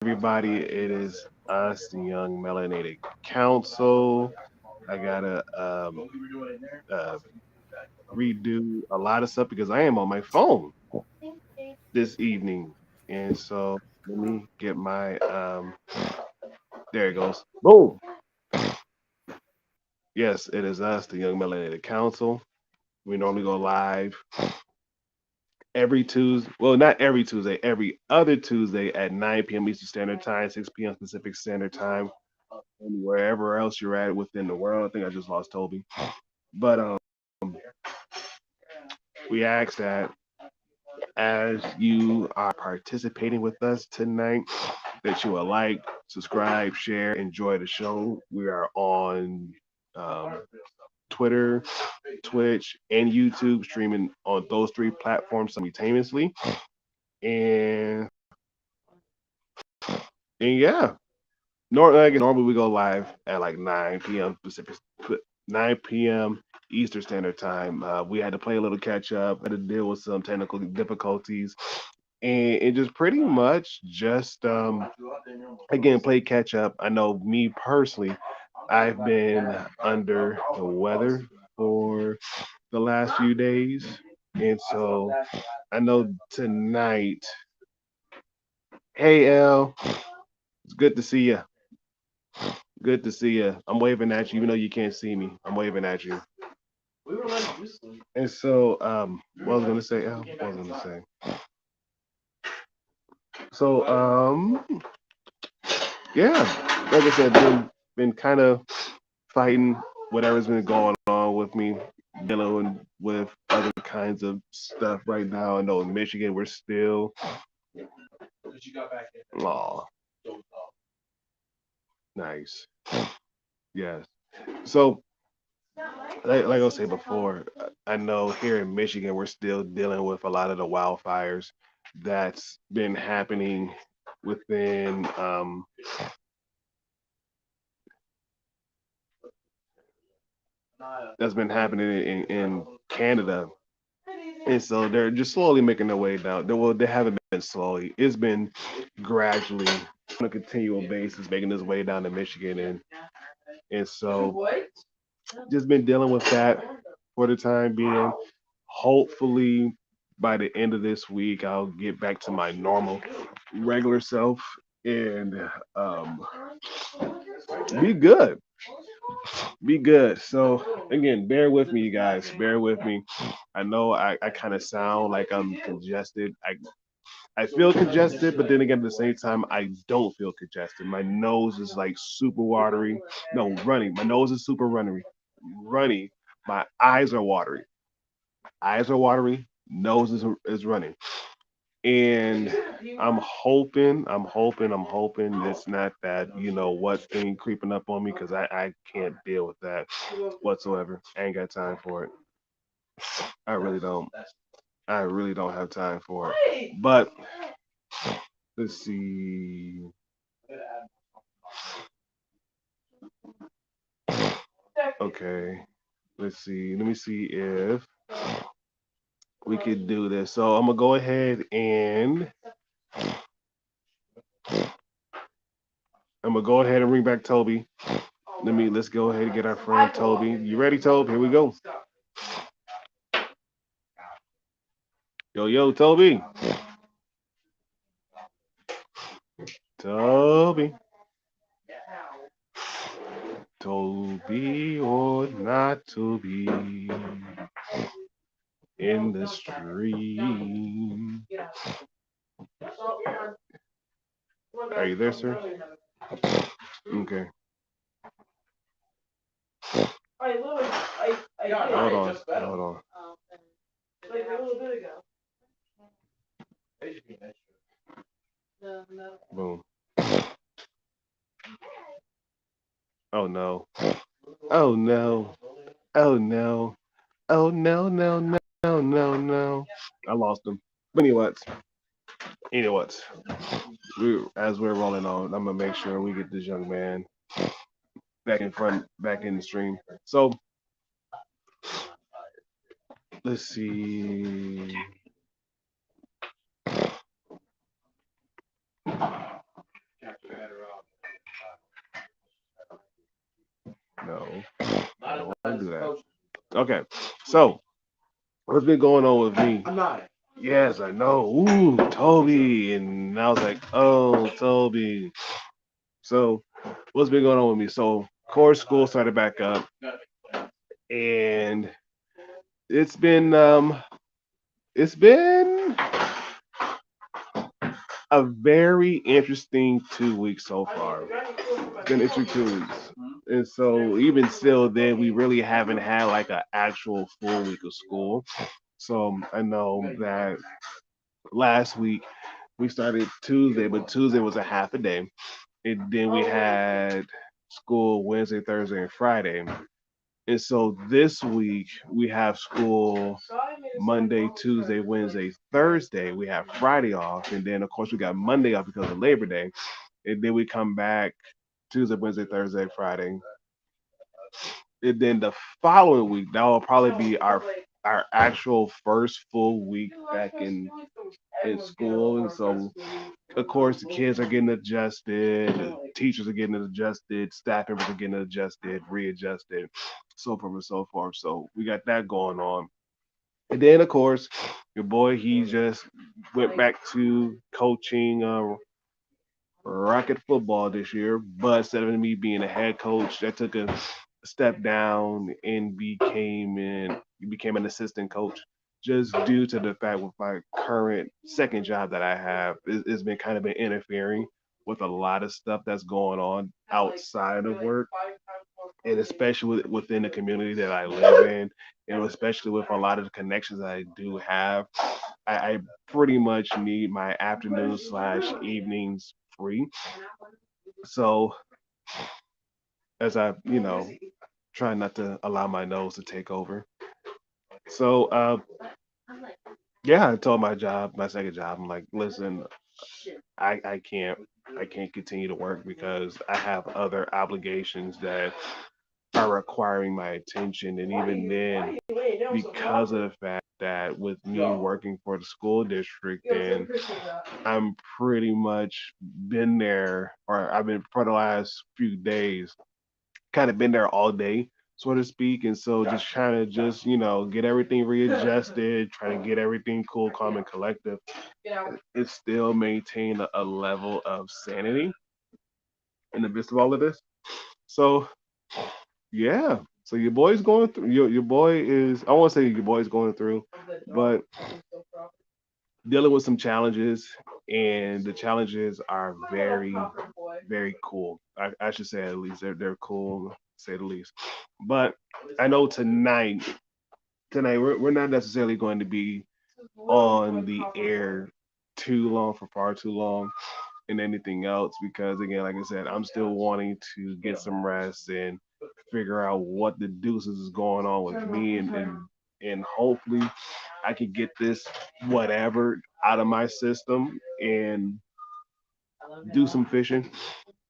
everybody. It is us, the Young Melanated Council. I gotta uh, redo a lot of stuff because I am on my phone this evening, and so let me get my There it goes. Boom. Yes, it is us, the Young Melanated Council. We normally go live every Tuesday. Well, not every Tuesday, every other Tuesday at 9 p.m. Eastern Standard Time, 6 p.m. Pacific Standard Time, and wherever else you're at within the world. I think I just lost Toby. But we ask that as you are participating with us tonight, that you will like, subscribe, share, enjoy the show. We are on um, Twitter, Twitch, and YouTube, streaming on those three platforms simultaneously. And and yeah, normally we go live at like 9 p.m. Pacific, 9 p.m. Eastern Standard Time. We had to play a little catch up, had to deal with some technical difficulties, and it just pretty much just again play catch up. I know me personally, I've been under the weather for the last few days, and so I know tonight. Hey L, it's good to see you. Good to see you. I'm waving at you, even though you can't see me. I'm waving at you. And so, what I was gonna say, Al? What I was gonna say. So, yeah, like I said, been kind of fighting whatever's been going on with me, dealing with other kinds of stuff right now. I know in Michigan we're still, oh, nice, yes. So, like I was saying before, I know here in Michigan we're still dealing with a lot of the wildfires that's been happening within that's been happening in Canada. And so they're just slowly making their way down. Well, they haven't been slowly. It's been gradually on a continual basis making its way down to Michigan, and so just been dealing with that for the time being. Hopefully by the end of this week I'll get back to my normal regular self and um, be good. Be good. So again, bear with me, you guys. Bear with me. I know I kind of sound like I'm congested. I feel congested, but then again, at the same time, I don't feel congested. My nose is like super watery. No, runny. My nose is super runny. My eyes are watery. Eyes are watery. Nose is running. And I'm hoping it's not that, what thing creeping up on me because I can't deal with that whatsoever. I ain't got time for it. I really don't. I really don't have time for it. But let's see. Okay. Let's see. Let me see if we could do this. So I'm gonna go ahead and ring back Toby. Let's go ahead and get our friend Toby. You ready, Toby? Here we go. Yo, Toby. Toby. Toby or not to be in the stream. Are you there, sir? Okay. Hold on. Hold on. Boom. Oh no. Oh no. Oh no. Oh no, no, no, no, no. I lost him. But anyways, as we're rolling on, I'm gonna make sure we get this young man back in the stream. So let's see. Okay, so what's been going on with me? Yes, I know. Ooh, Toby, and I was like, oh, Toby. So what's been going on with me? So core school started back up, and it's been um, it's been a very interesting 2 weeks so far. It's been interesting 2 weeks. And so even still then we really haven't had like an actual full week of school. So I know that last week we started Tuesday, but Tuesday was a half a day. And then we had school Wednesday, Thursday, and Friday. And so this week we have school Monday, Tuesday, Wednesday, Thursday. We have Friday off. And then, of course, we got Monday off because of Labor Day. And then we come back Tuesday, Wednesday, Thursday, Friday. And then the following week, that will probably be our actual first full week back in school. And so, of course, the kids are getting adjusted, the teachers are getting adjusted, staff members are getting adjusted, readjusted, so forth and so forth. So we got that going on. And then, of course, your boy, he just went back to coaching Rocket football this year, but instead of me being a head coach, I took a step down and became an assistant coach just due to the fact with my current second job that I have it's been kind of been interfering with a lot of stuff that's going on outside of work and especially within the community that I live in and especially with a lot of the connections that I do have. I pretty much need my afternoons slash evenings free. So as I, try not to allow my nose to take over. So yeah, I told my second job, I'm like, listen, I can't continue to work because I have other obligations that are requiring my attention. And even then, because of the fact that with me working for the school district and I'm pretty much been there or I've been for the last few days kind of been there all day, so to speak. And so just trying to just, get everything readjusted, trying to get everything cool, calm, and collective. It still maintain a level of sanity in the midst of all of this. So yeah. So your boy's going through your boy is I won't say your boy's going through, but dealing with some challenges and the challenges are very, very cool. I should say at least they're cool, to say the least. But I know tonight we're not necessarily going to be on the air too long for far too long and anything else because again, like I said, I'm still wanting to get some rest and figure out what the deuces is going on with me and hopefully I can get this whatever out of my system and do some fishing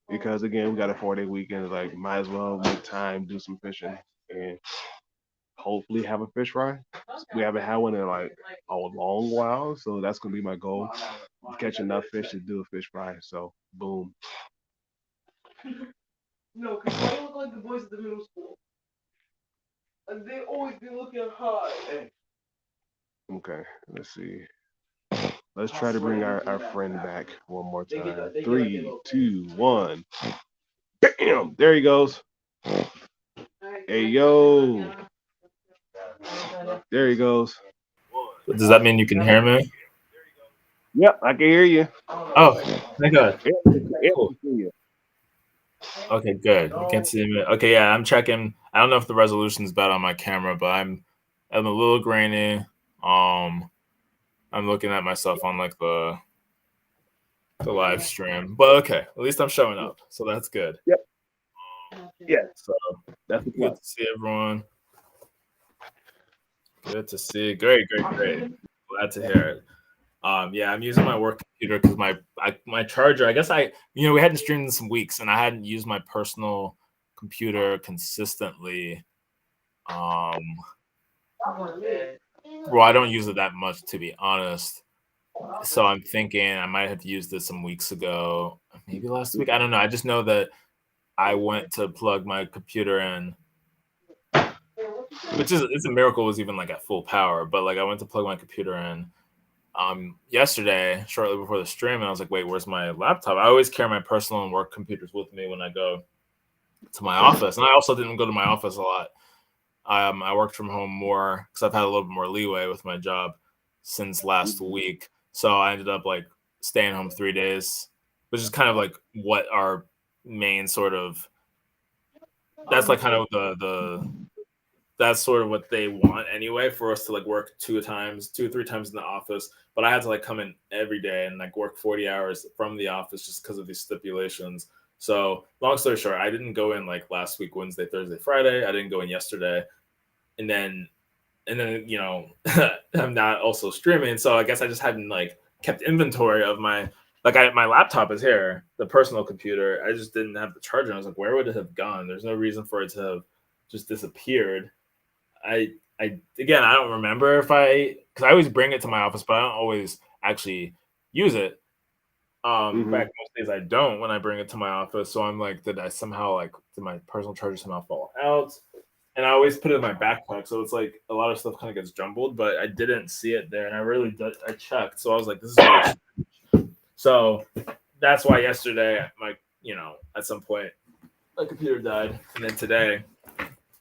because again we got a 4 day weekend. Like might as well make time do some fishing and hopefully have a fish fry. We haven't had one in like a long while, so that's gonna be my goal. Catch enough fish to do a fish fry. So boom. No, because they look like the boys at the middle school. And they always be looking high. Okay, let's see. Let's try to bring our friend back one more time. Three, two, one. Bam! There he goes. Hey yo. There he goes. Does that mean you can hear me? Yep, I can hear you. Oh, thank God. Yeah, Okay, yeah, I cool. can see you. Okay, good. You can see me. Okay, yeah, I'm checking. I don't know if the resolution's bad on my camera, but I'm a little grainy. Um, I'm looking at myself on like the live stream, but okay, at least I'm showing up, so that's good. Yep. Yeah, So that's the good plus. to see everyone. Good to see. Great, great, great. Glad to hear it. Yeah, I'm using my work computer because my charger. I guess we hadn't streamed in some weeks, and I hadn't used my personal computer consistently. Um, well, I don't use it that much to be honest. So I'm thinking I might have used it some weeks ago, maybe last week. I don't know. I just know that I went to plug my computer in which is it's a miracle it was even like at full power. But like I went to plug my computer in yesterday, shortly before the stream, and I was like, wait, where's my laptop? I always carry my personal and work computers with me when I go to my office, and I also didn't go to my office a lot. I worked from home more because I've had a little bit more leeway with my job since last week. So I ended up like staying home 3 days, which is kind of like what our main sort of that's like kind of the that's sort of what they want anyway for us to like work 2 or 3 times in the office. But I had to like come in every day and like work 40 hours from the office just because of these stipulations. So long story short, I didn't go in like last week, Wednesday, Thursday, Friday. I didn't go in yesterday. And then I'm not also streaming. So I guess I just hadn't like kept inventory of my my laptop is here, the personal computer. I just didn't have the charger. I was like, where would it have gone? There's no reason for it to have just disappeared. I again, I don't remember because I always bring it to my office, but I don't always actually use it. In fact, most days I don't when I bring it to my office. So I'm like, did my personal charger somehow fall out? And I always put it in my backpack, so it's like a lot of stuff kind of gets jumbled. But I didn't see it there, and I really did. I checked, so I was like, this is really so that's why yesterday, at some point, my computer died, and then today,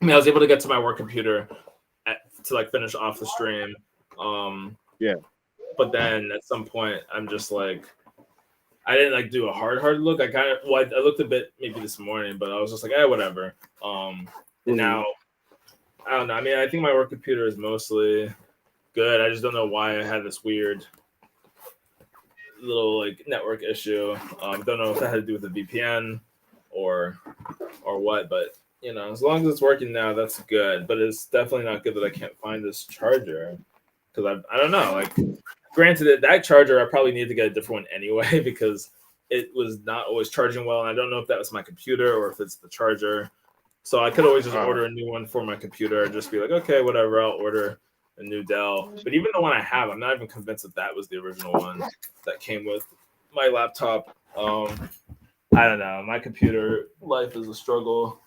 I was able to get to my work computer to like finish off the stream. Yeah. But then at some point, I'm just like, I didn't like do a hard look. I looked a bit maybe this morning, but I was just like, whatever. And now, I don't know. I mean, I think my work computer is mostly good. I just don't know why I had this weird little like network issue. Don't know if that had to do with the VPN or what, but as long as it's working now, that's good. But it's definitely not good that I can't find this charger because I don't know. Like, granted, that charger I probably need to get a different one anyway because it was not always charging well, and I don't know if that was my computer or if it's the charger. So I could always just order a new one for my computer and just be like, okay, whatever, I'll order a new Dell. But even the one I have, I'm not even convinced that was the original one that came with my laptop. I don't know. My computer life is a struggle.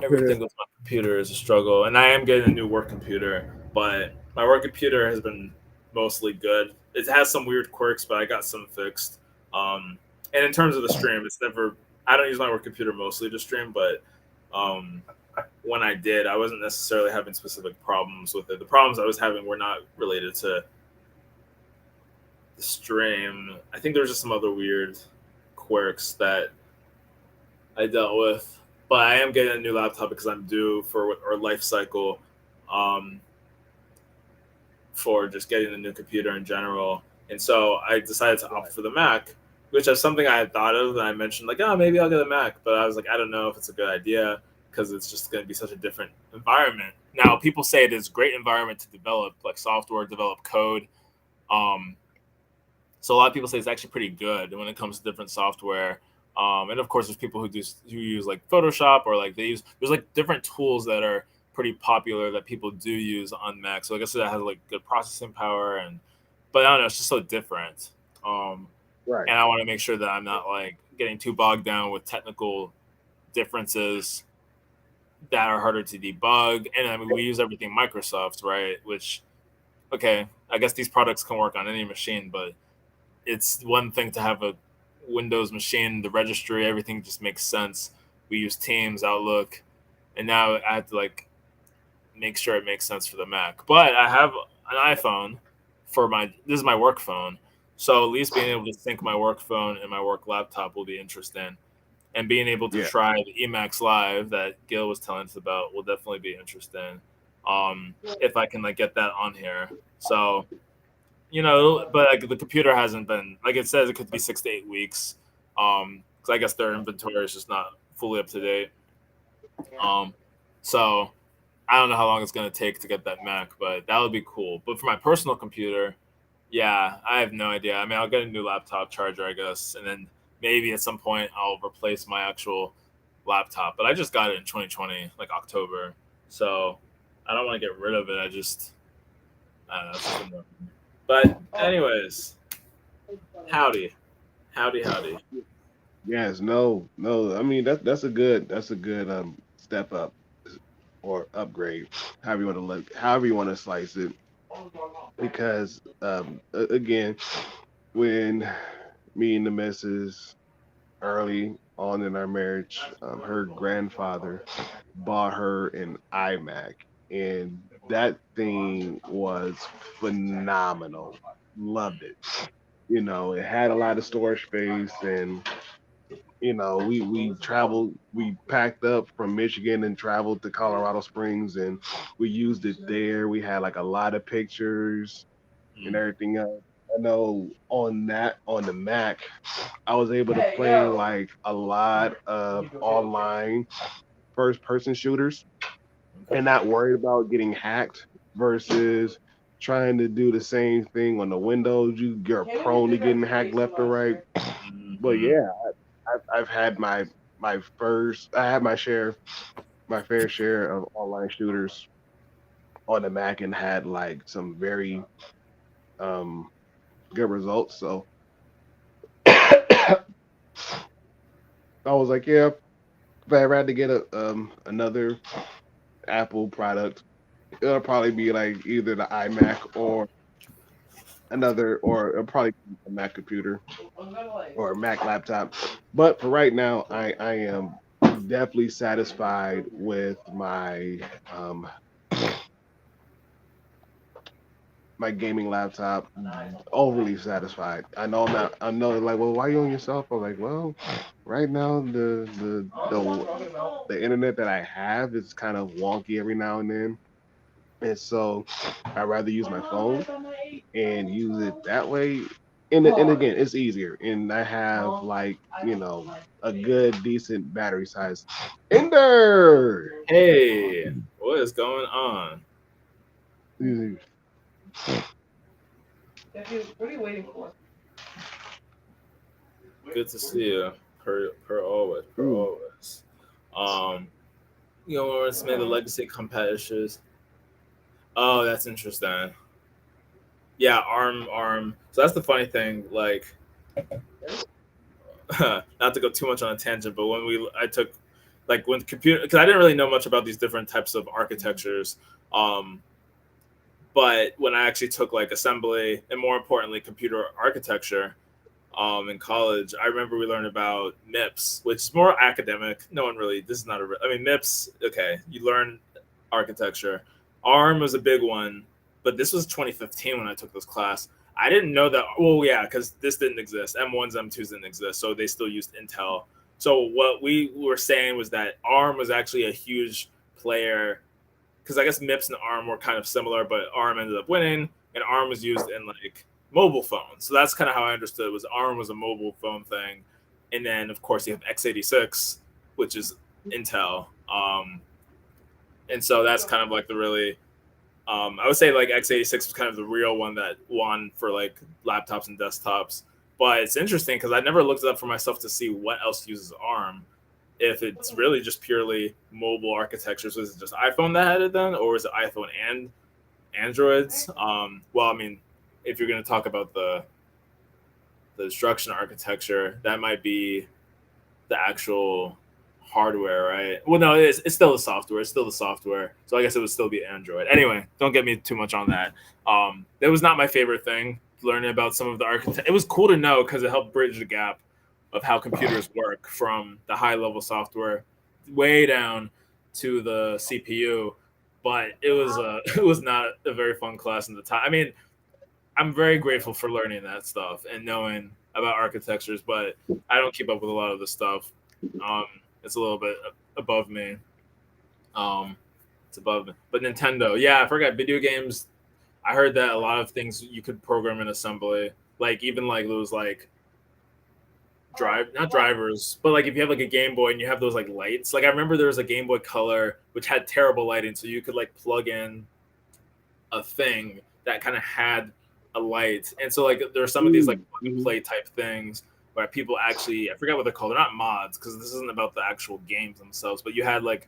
Everything with my computer is a struggle, and I am getting a new work computer, but my work computer has been mostly good. It has some weird quirks, but I got some fixed. And in terms of the stream, I don't use my work computer mostly to stream, but when I did, I wasn't necessarily having specific problems with it. The problems I was having were not related to the stream. I think there was just some other weird quirks that I dealt with. But I am getting a new laptop because I'm due for our life cycle for just getting a new computer in general. And so I decided to opt for the Mac, which is something I had thought of. And I mentioned, like, maybe I'll get a Mac. But I was like, I don't know if it's a good idea because it's just going to be such a different environment. Now, people say it is a great environment to develop, like software, develop code. So a lot of people say it's actually pretty good when it comes to different software. And of course, there's people who use like Photoshop or like there's like different tools that are pretty popular that people do use on Mac. So I guess that has like good processing power but I don't know, it's just so different. Right. And I want to make sure that I'm not like getting too bogged down with technical differences that are harder to debug. And I mean, we use everything Microsoft, right? Which, okay, I guess these products can work on any machine, but it's one thing to have a Windows machine, the registry, everything just makes sense. We use Teams, Outlook, and now I have to like make sure it makes sense for the Mac. But I have an iPhone this is my work phone. So at least being able to sync my work phone and my work laptop will be interesting. And being able to try the Emacs Live that Gil was telling us about will definitely be interesting. If I can like get that on here. So but like the computer hasn't been, like it says it could be 6 to 8 weeks. Because I guess their inventory is just not fully up to date. So I don't know how long it's gonna take to get that Mac, but that would be cool. But for my personal computer, yeah, I have no idea. I mean, I'll get a new laptop charger, I guess, and then maybe at some point I'll replace my actual laptop. But I just got it in 2020, like October, so I don't want to get rid of it. I don't know. But anyways, howdy. Yes, no. I mean that's a good step up or upgrade, however you want to look, however you want to slice it. Because again, when me and the missus early on in our marriage, her grandfather bought her an iMac, and that thing was phenomenal. Loved it. It had a lot of storage space, and we traveled, we packed up from Michigan and traveled to Colorado Springs, and we used it there. We had like a lot of pictures and Mm. everything else. I know on the Mac, I was able to play like a lot of online first person shooters Okay. and not worried about getting hacked versus trying to do the same thing on the Windows. You're prone to getting hacked left or right. But Mhm. yeah, I've had I had my fair share of online shooters on the Mac and had like some very um good results. So I was like, yeah, if I ever had to get another Apple product, it'll probably be like either the iMac or it'll probably be a Mac computer or a Mac laptop. But for right now, I am definitely satisfied with um my gaming laptop. Overly satisfied. I know I'm not. I know like, well, why you on yourself? I'm like, well, right now the internet that I have is kind of wonky every now and then, and so I'd rather use my phone and use it that way. And again, it's easier, and I have like a good decent battery size in there. Hey, what is going on? Good to see you. Per always, per Ooh, always. Um, when it's made the legacy competitors. Oh, that's interesting. Yeah, arm. So that's the funny thing. Like, not to go too much on a tangent, but I took, like, when computer, because I didn't really know much about these different types of architectures. Um, but when I actually took like assembly and more importantly computer architecture, in college, I remember we learned about MIPS, which is more academic. No one really, this is not I mean, MIPS, okay, you learn architecture. ARM was a big one, but this was 2015 when I took this class. I didn't know that. Well, yeah, because this didn't exist. M1s, M2s didn't exist, so they still used Intel. So what we were saying was that ARM was actually a huge player because I guess MIPS and ARM were kind of similar, but ARM ended up winning, and ARM was used in like mobile phones. So that's kind of how I understood it, was ARM was a mobile phone thing, and then of course you have x86, which is Intel, and so that's kind of like the really I would say like x86 was kind of the real one that won for like laptops and desktops. But it's interesting because I never looked it up for myself to see what else uses ARM, if it's really just purely mobile architectures. Was it just iPhone that had it then, or is it iPhone and Androids? Well, I mean, if you're going to talk about the instruction architecture, that might be the actual hardware, right? Well, no, it's still the software. It's still the software. So I guess it would still be Android. Anyway, don't get me too much on that. It was not my favorite thing learning about some of the architecture. It was cool to know because it helped bridge the gap of how computers work from the high level software way down to the CPU. But it was it was not a very fun class in the time. I mean, I'm very grateful for learning that stuff and knowing about architectures, but I don't keep up with a lot of the stuff. Um, it's a little bit above me. Um, it's above me. But Nintendo, yeah, I forgot video games. I heard that a lot of things you could program in assembly, like even like those like not drivers, but like if you have like a Game Boy and you have those like lights. Like I remember there was a Game Boy Color which had terrible lighting, so you could like plug in a thing that kind of had a light. And so like there are some of these like plug and mhm. play type things where people actually, I forget what they're called. They're not mods because this isn't about the actual games themselves, but you had like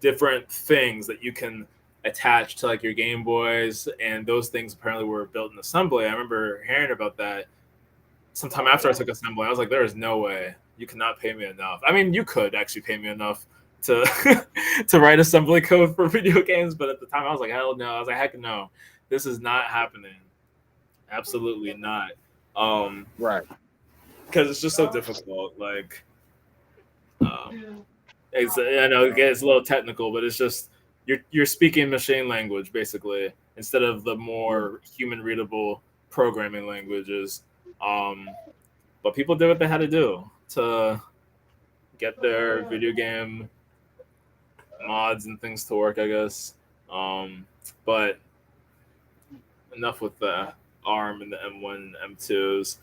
different things that you can attach to like your Game Boys, and those things apparently were built in assembly. I remember hearing about that sometime after I took assembly. I was like, there is no way you cannot pay me enough. I mean, you could actually pay me enough to to write assembly code for video games, but at the time I was like, hell no. I was like, heck no, this is not happening. Absolutely not. Right. Because it's just so difficult. Like, I know it gets a little technical, but it's just you're speaking machine language basically instead of the more human readable programming languages. But people did what they had to do to get their video game mods and things to work, I guess. But enough with the ARM and the M1, M2s.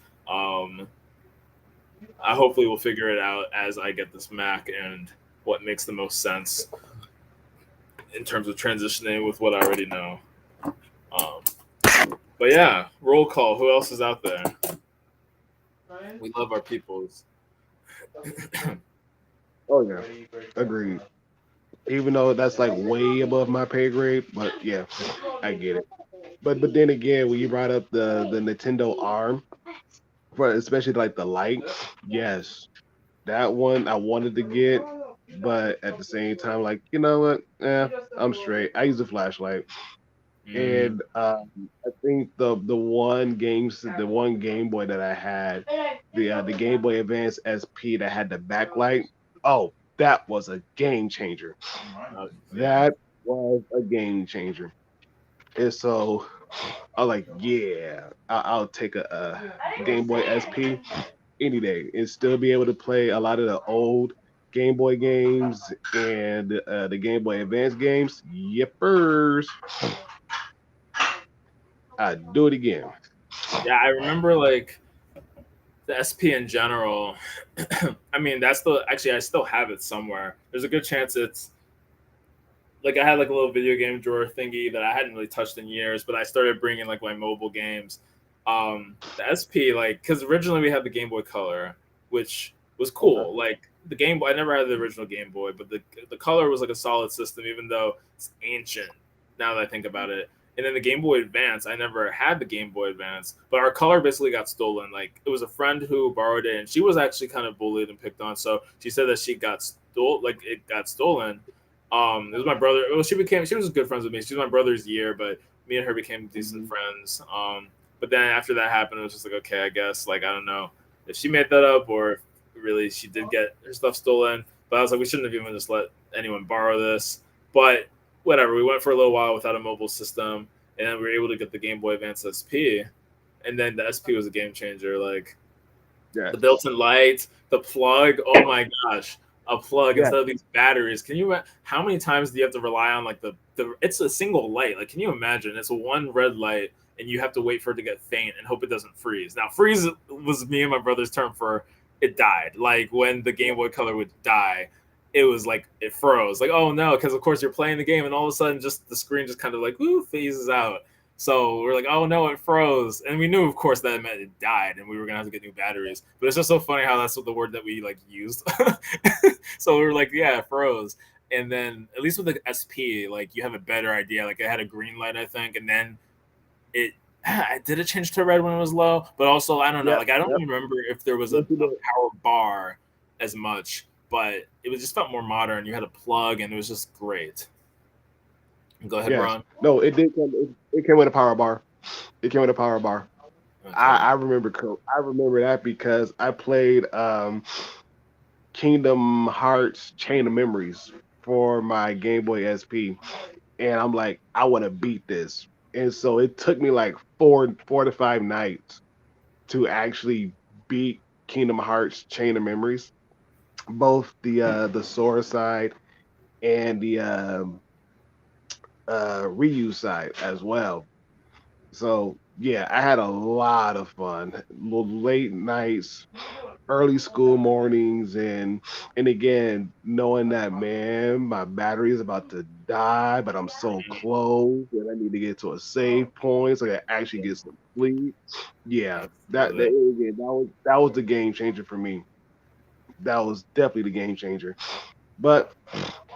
I hopefully will figure it out as I get this Mac and what makes the most sense in terms of transitioning with what I already know. But yeah, roll call. Who else is out there? We love our peoples. Oh yeah, agreed. Even though that's like way above my pay grade, but yeah, I get it. But then again, when you brought up the Nintendo Arm, for especially like the light, yes, that one I wanted to get, but at the same time, like you know what, I'm straight. I use a flashlight, Mm, and I think the one Game Boy that I had, the Game Boy Advance SP that had the backlight. Oh, that was a game changer. yeah. That was a game changer. And so I'm like, yeah, I'll take a Game Boy SP any day and still be able to play a lot of the old Game Boy games and the Game Boy Advance games. Yippers. I'd do it again. Yeah, I remember like the SP in general. I mean, that's the actually I still have it somewhere. There's a good chance it's like I had like a little video game drawer thingy that I hadn't really touched in years, but I started bringing like my mobile games. The SP, like, because originally we had the Game Boy Color, which was Okay. cool. Like the Game Boy, I never had the original Game Boy, but the Color was like a solid system, even though it's ancient. Now that I think about it, and then the Game Boy Advance, I never had the Game Boy Advance, but our Color basically got stolen. Like it was a friend who borrowed it, and she was actually kind of bullied and picked on. So she said that she got stole, like it got stolen. It was my brother. Well, she was good friends with me. She was my brother's year, but me and her became decent friends. But then after that happened, it was just like, okay, I guess, like, I don't know if she made that up or if really she did get her stuff stolen. But I was like, we shouldn't have even just let anyone borrow this. But whatever, we went for a little while without a mobile system, and then we were able to get the Game Boy Advance SP, and then the SP was a game changer. Like Yes. the built-in light, the plug. Oh my gosh, a plug Yeah. instead of these batteries. Can you? How many times do you have to rely on like the? It's a single light. Like, can you imagine? It's a one red light, and you have to wait for it to get faint and hope it doesn't freeze. Now, freeze was me and my brother's term for it died. Like when the Game Boy Color would die. It was like it froze, like oh no, because of course you're playing the game and all of a sudden just the screen just kind of like woo phases out. So we're like, oh no, it froze, and we knew, of course, that it meant it died, and we were gonna have to get new batteries. But it's just so funny how that's what the word that we like used. So we were like, yeah, it froze. And then at least with the SP, like you have a better idea. Like it had a green light, I think, and then it did it change to red when it was low. But also, I don't know. Yep. Like I don't Yep. remember if there was Yes, you a did. power bar as much, but it was just felt more modern. You had a plug, and it was just great. Go ahead, Yes. Ron. No, it did come. It came with a power bar. It came with a power bar. Okay. I remember. I remember that because I played Kingdom Hearts Chain of Memories for my Game Boy SP, and I'm like, I want to beat this, and so it took me like four to five nights to actually beat Kingdom Hearts Chain of Memories, both the Sora side and the Ryu side as well. So yeah, I had a lot of fun. Late nights, early school mornings, and again knowing that man, my battery is about to die, but I'm so close, and I need to get to a save point so I can actually get some sleep. Yeah, that Absolutely. again, that was the game changer for me. That was definitely the game changer. But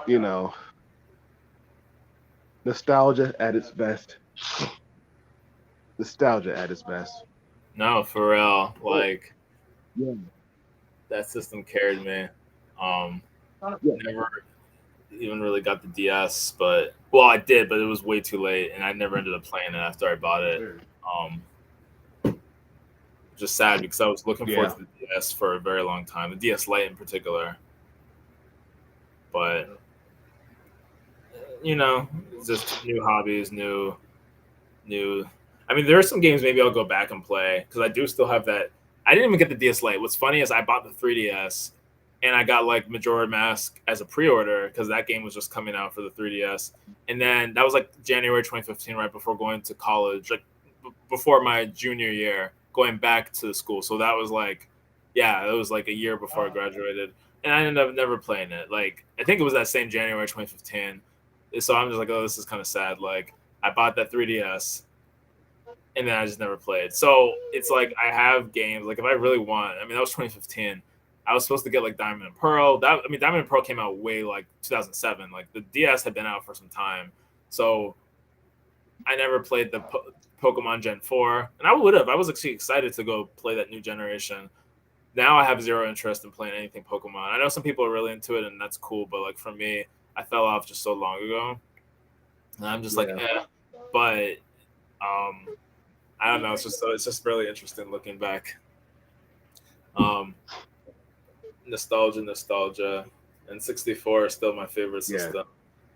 you know, nostalgia at its best. Nostalgia at its best. No, for real. Oh, Like yeah, that system carried me. Um, yeah, never. even really got the DS, but well, I did, but it was way too late, and I never ended up playing it after I bought it. Um, just sad because I was looking forward Yeah. to the DS for a very long time, the DS Lite in particular. But it's just new hobbies, new. I mean, there are some games maybe I'll go back and play because I do still have that. I didn't even get the DS Lite. What's funny is I bought the 3DS and I got like Majora Mask as a pre-order because that game was just coming out for the 3DS. And then that was like January 2015, right before going to college, like before my junior year, going back to school. So that was like, yeah, it was like a year before I graduated. And I ended up never playing it. Like, I think it was that same January 2015. So I'm just like, oh, this is kind of sad. Like, I bought that 3DS and then I just never played. So it's like I have games. Like if I really want, I mean that was 2015. I was supposed to get like Diamond and Pearl. Diamond and Pearl came out way like 2007. Like the DS had been out for some time, so I never played the Pokemon Gen 4, and I would have. I was actually excited to go play that new generation. Now I have zero interest in playing anything Pokemon. I know some people are really into it, and that's cool. But like for me, I fell off just so long ago, and I'm just like, eh. But I don't know. It's just really interesting looking back. Nostalgia, and 64 is still my favorite system.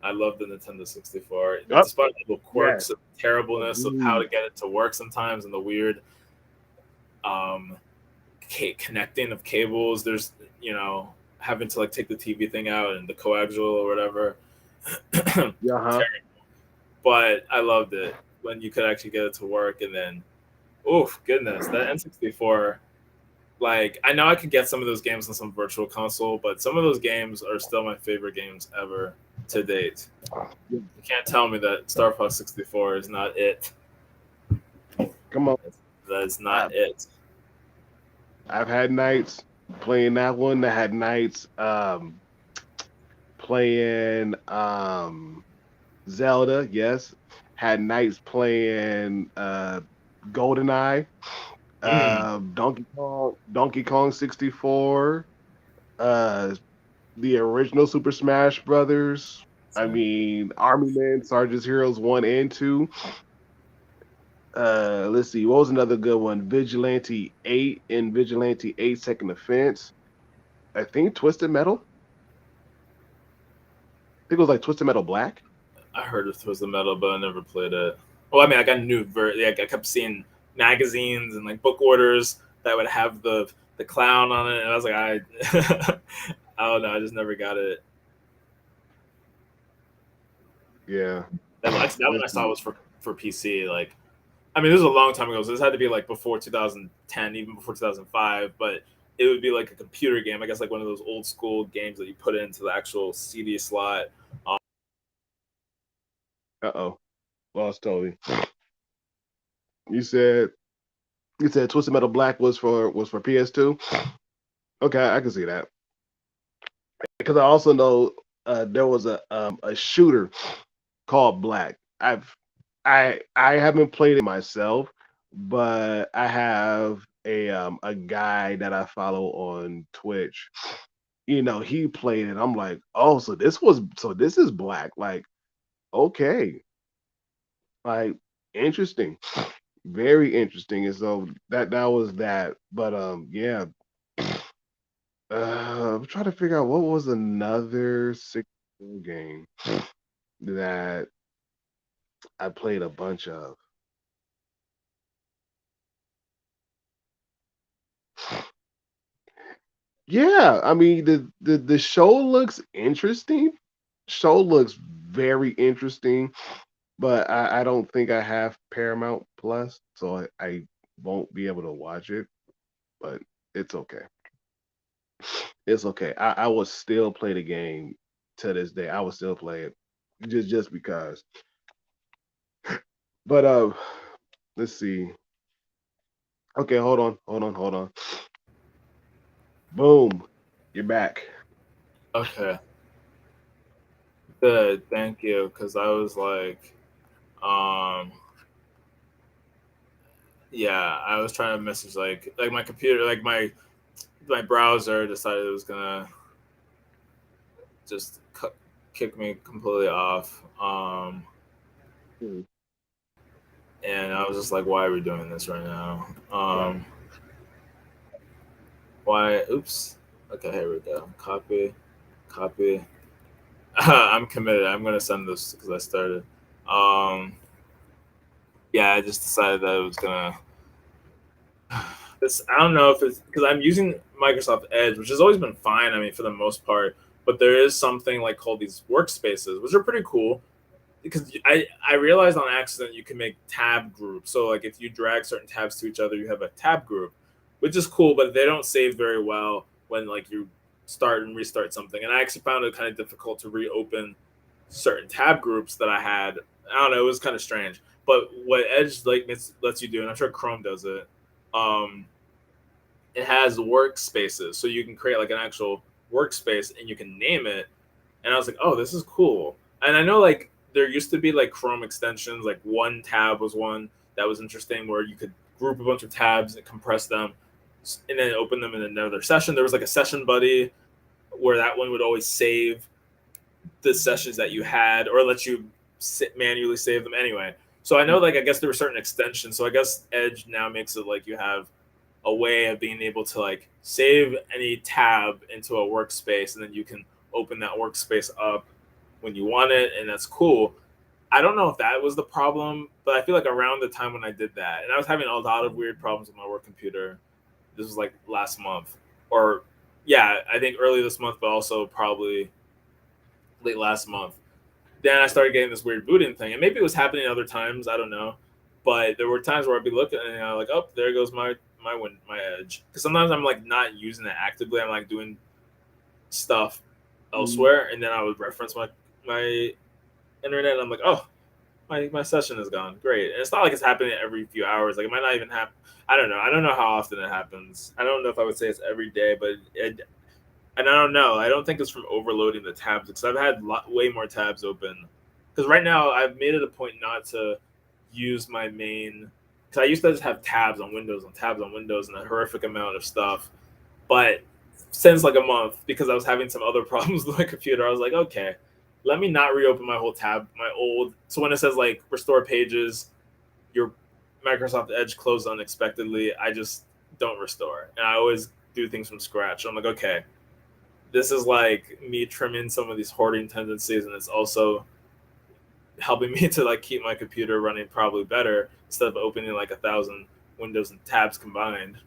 I love the Nintendo 64, despite the quirks and terribleness of how to get it to work sometimes and the weird connecting of cables. There's having to like take the TV thing out and the coaxial or whatever. But I loved it when you could actually get it to work, and then, oof, goodness, that N64. Like, I know I could get some of those games on some virtual console, but some of those games are still my favorite games ever to date. You can't tell me that Star Fox 64 is not it. Come on. That is not it. I've had nights playing that one. I had nights playing Zelda, yes. Had nights playing GoldenEye, Donkey Kong 64, the original Super Smash Brothers. I mean, Army Men, Sergeant's Heroes 1 and 2. Let's see, what was another good one? Vigilante 8 and Vigilante 8 Second Offense. I think Twisted Metal. I think it was like Twisted Metal Black. I heard of Twisted Metal, but I never played it. Well, I mean, I got I kept seeing magazines and like book orders that would have the clown on it, and I was like, I don't know, I just never got it. Yeah, that one I saw was for PC. Like, I mean, this was a long time ago, so this had to be like before 2010, even before 2005. But it would be like a computer game, I guess, like one of those old school games that you put into the actual CD slot. Lost Toby. You said Twisted Metal Black was for PS2. Okay, I can see that because I also know there was a shooter called Black. I haven't played it myself, but I have a guy that I follow on Twitch. He played it. I'm like, oh, so this is Black. Like, okay, like interesting, very interesting. And so that was that. But yeah. I'm trying to figure out what was another 64 game that I played a bunch of. Yeah, I mean the show looks interesting. Show looks very interesting, but I don't think I have Paramount Plus, so I won't be able to watch it. But it's okay. It's okay. I will still play the game to this day. I will still play it just because. But let's see. Okay, hold on. Boom. You're back. Okay. Good, thank you. Because I was like, yeah, I was trying to message like my computer, like my browser decided it was gonna just kicked me completely off. Hmm. And I was just like, why are we doing this right now? Right. Why? Oops. Okay, here we go. Copy. I'm committed. I'm gonna send this because I started. Um, yeah, I just decided that it was gonna. This I don't know if it's because I'm using Microsoft Edge, which has always been fine. I mean, for the most part, but there is something like called these workspaces, which are pretty cool because I realized on accident you can make tab groups. So like if you drag certain tabs to each other, you have a tab group, which is cool, but they don't save very well when like you start and restart something. And I actually found it kind of difficult to reopen certain tab groups that I had. I don't know, it was kind of strange. But what Edge like lets you do, and I'm sure Chrome does it, um, it has workspaces, so you can create like an actual workspace and you can name it. And I was like, oh, this is cool. And I know like there used to be like Chrome extensions, like one tab was one that was interesting where you could group a bunch of tabs and compress them and then open them in another session. There was like a session buddy where that one would always save the sessions that you had or let you manually save them anyway. So I know like I guess there were certain extensions. So I guess Edge now makes it like you have a way of being able to like save any tab into a workspace and then you can open that workspace up when you want it, and that's cool. I don't know if that was the problem, but I feel like around the time when I did that, and I was having a lot of weird problems with my work computer. This was like last month, or yeah, I think early this month, but also probably late last month. Then I started getting this weird booting thing, and maybe it was happening other times. I don't know, but there were times where I'd be looking and I'm like, oh, there goes my Edge. Because sometimes I'm like not using it actively. I'm like doing stuff Mhm. elsewhere, and then I would reference my internet. And I'm like, oh, my session is gone. Great. And it's not like it's happening every few hours. Like it might not even happen. I don't know. I don't know how often it happens. I don't know if I would say it's every day, but and I don't know. I don't think it's from overloading the tabs because I've had way more tabs open. Because right now I've made it a point not to use my main. Because I used to just have tabs on Windows and tabs on Windows and a horrific amount of stuff. But since like a month, because I was having some other problems with my computer, I was like, okay, let me not reopen my whole tab, my old. So when it says like restore pages, your Microsoft Edge closed unexpectedly, I just don't restore, and I always do things from scratch. So I'm like, okay, this is like me trimming some of these hoarding tendencies, and it's also helping me to like keep my computer running probably better instead of opening like 1,000 windows and tabs combined.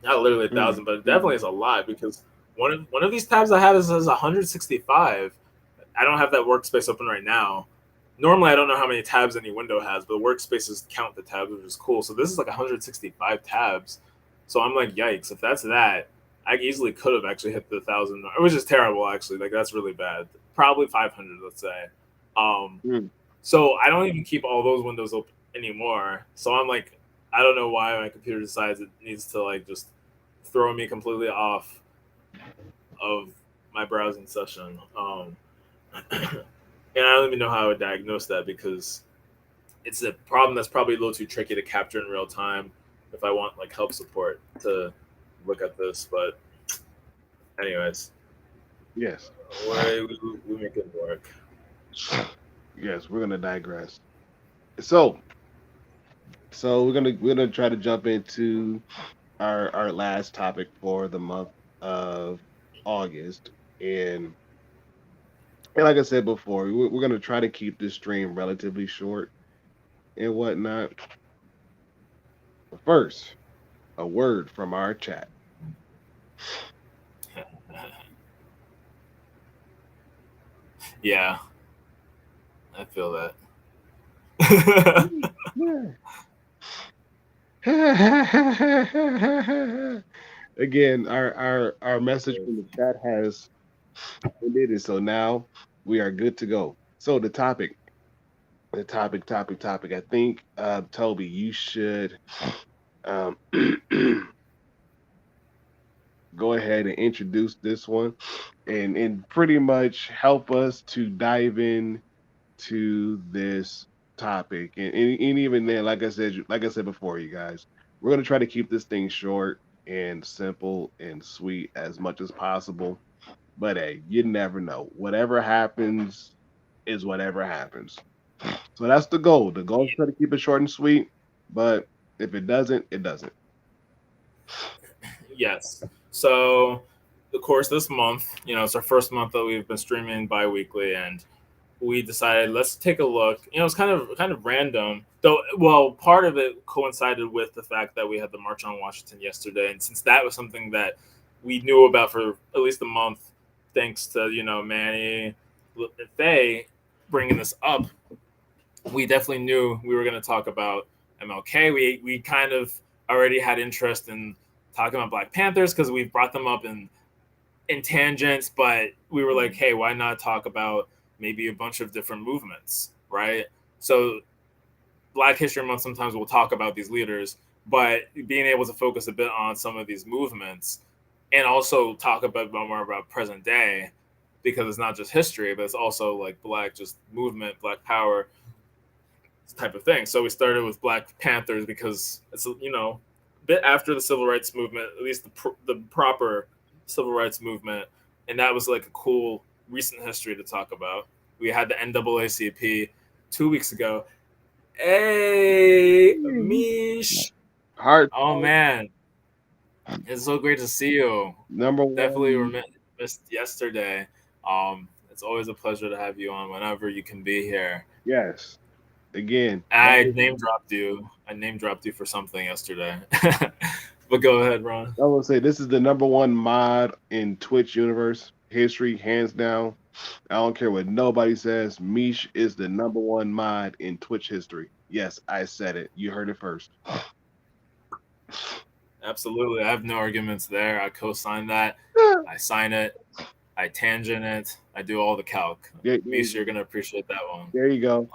Not literally a Mm. thousand, but it definitely is a lot because one of these tabs I have is 165. I don't have that workspace open right now. Normally, I don't know how many tabs any window has, but the workspaces count the tabs, which is cool. So this is like 165 tabs. So I'm like, yikes! If that's that, I easily could have actually hit the 1,000. It was just terrible, actually. Like that's really bad. Probably 500, let's say. Um, Mm. so I don't even keep all those windows open anymore. So I'm like, I don't know why my computer decides it needs to like just throw me completely off of my browsing session. And I don't even know how I would diagnose that because it's a problem that's probably a little too tricky to capture in real time if I want like help support to look at this. But anyways, Yes. we make it work. Yes, we're gonna digress. So, we're gonna try to jump into our last topic for the month of August, and like I said before, we're gonna try to keep this stream relatively short and whatnot. But first, a word from our chat. Yeah, I feel that. Again, our message from the chat has ended, and so now we are good to go. So the topic. I think, Toby, you should um, go ahead and introduce this one, and pretty much help us to dive in to this topic. And even then, like I said before, you guys, we're gonna try to keep this thing short and simple and sweet as much as possible. But hey, you never know. Whatever happens is whatever happens. So that's the goal. The goal is to try to keep it short and sweet. But if it doesn't, it doesn't. Yes. So, of course, this month, it's our first month that we've been streaming bi-weekly, and we decided let's take a look. It's kind of random, though. Well, part of it coincided with the fact that we had the March on Washington yesterday, and since that was something that we knew about for at least a month, thanks to Manny and Faye bringing this up, we definitely knew we were going to talk about MLK. We kind of already had interest in talking about Black Panthers because we brought them up in tangents, but we were like, hey, why not talk about maybe a bunch of different movements, right? So Black History Month, sometimes we'll talk about these leaders, but being able to focus a bit on some of these movements and also talk a bit more about present day, because it's not just history, but it's also like Black just movement, Black power type of thing. So we started with Black Panthers because it's, a bit after the Civil Rights Movement, at least the proper Civil Rights Movement, and that was like a cool recent history to talk about. We had the NAACP 2 weeks ago. Hey, Mish. Heart. Oh man, it's so great to see you. Number Definitely one. missed yesterday. It's always a pleasure to have you on whenever you can be here. Yes. Again. I name dropped you. I name dropped you for something yesterday. But go ahead, Ron. I will say this is the number one mod in Twitch universe history, hands down. I don't care what nobody says. Mish is the number one mod in Twitch history. Yes, I said it. You heard it first. Absolutely. I have no arguments there. I co-sign that. I sign it. I tangent it. I do all the calc. Mish, you're gonna appreciate that one. There you go.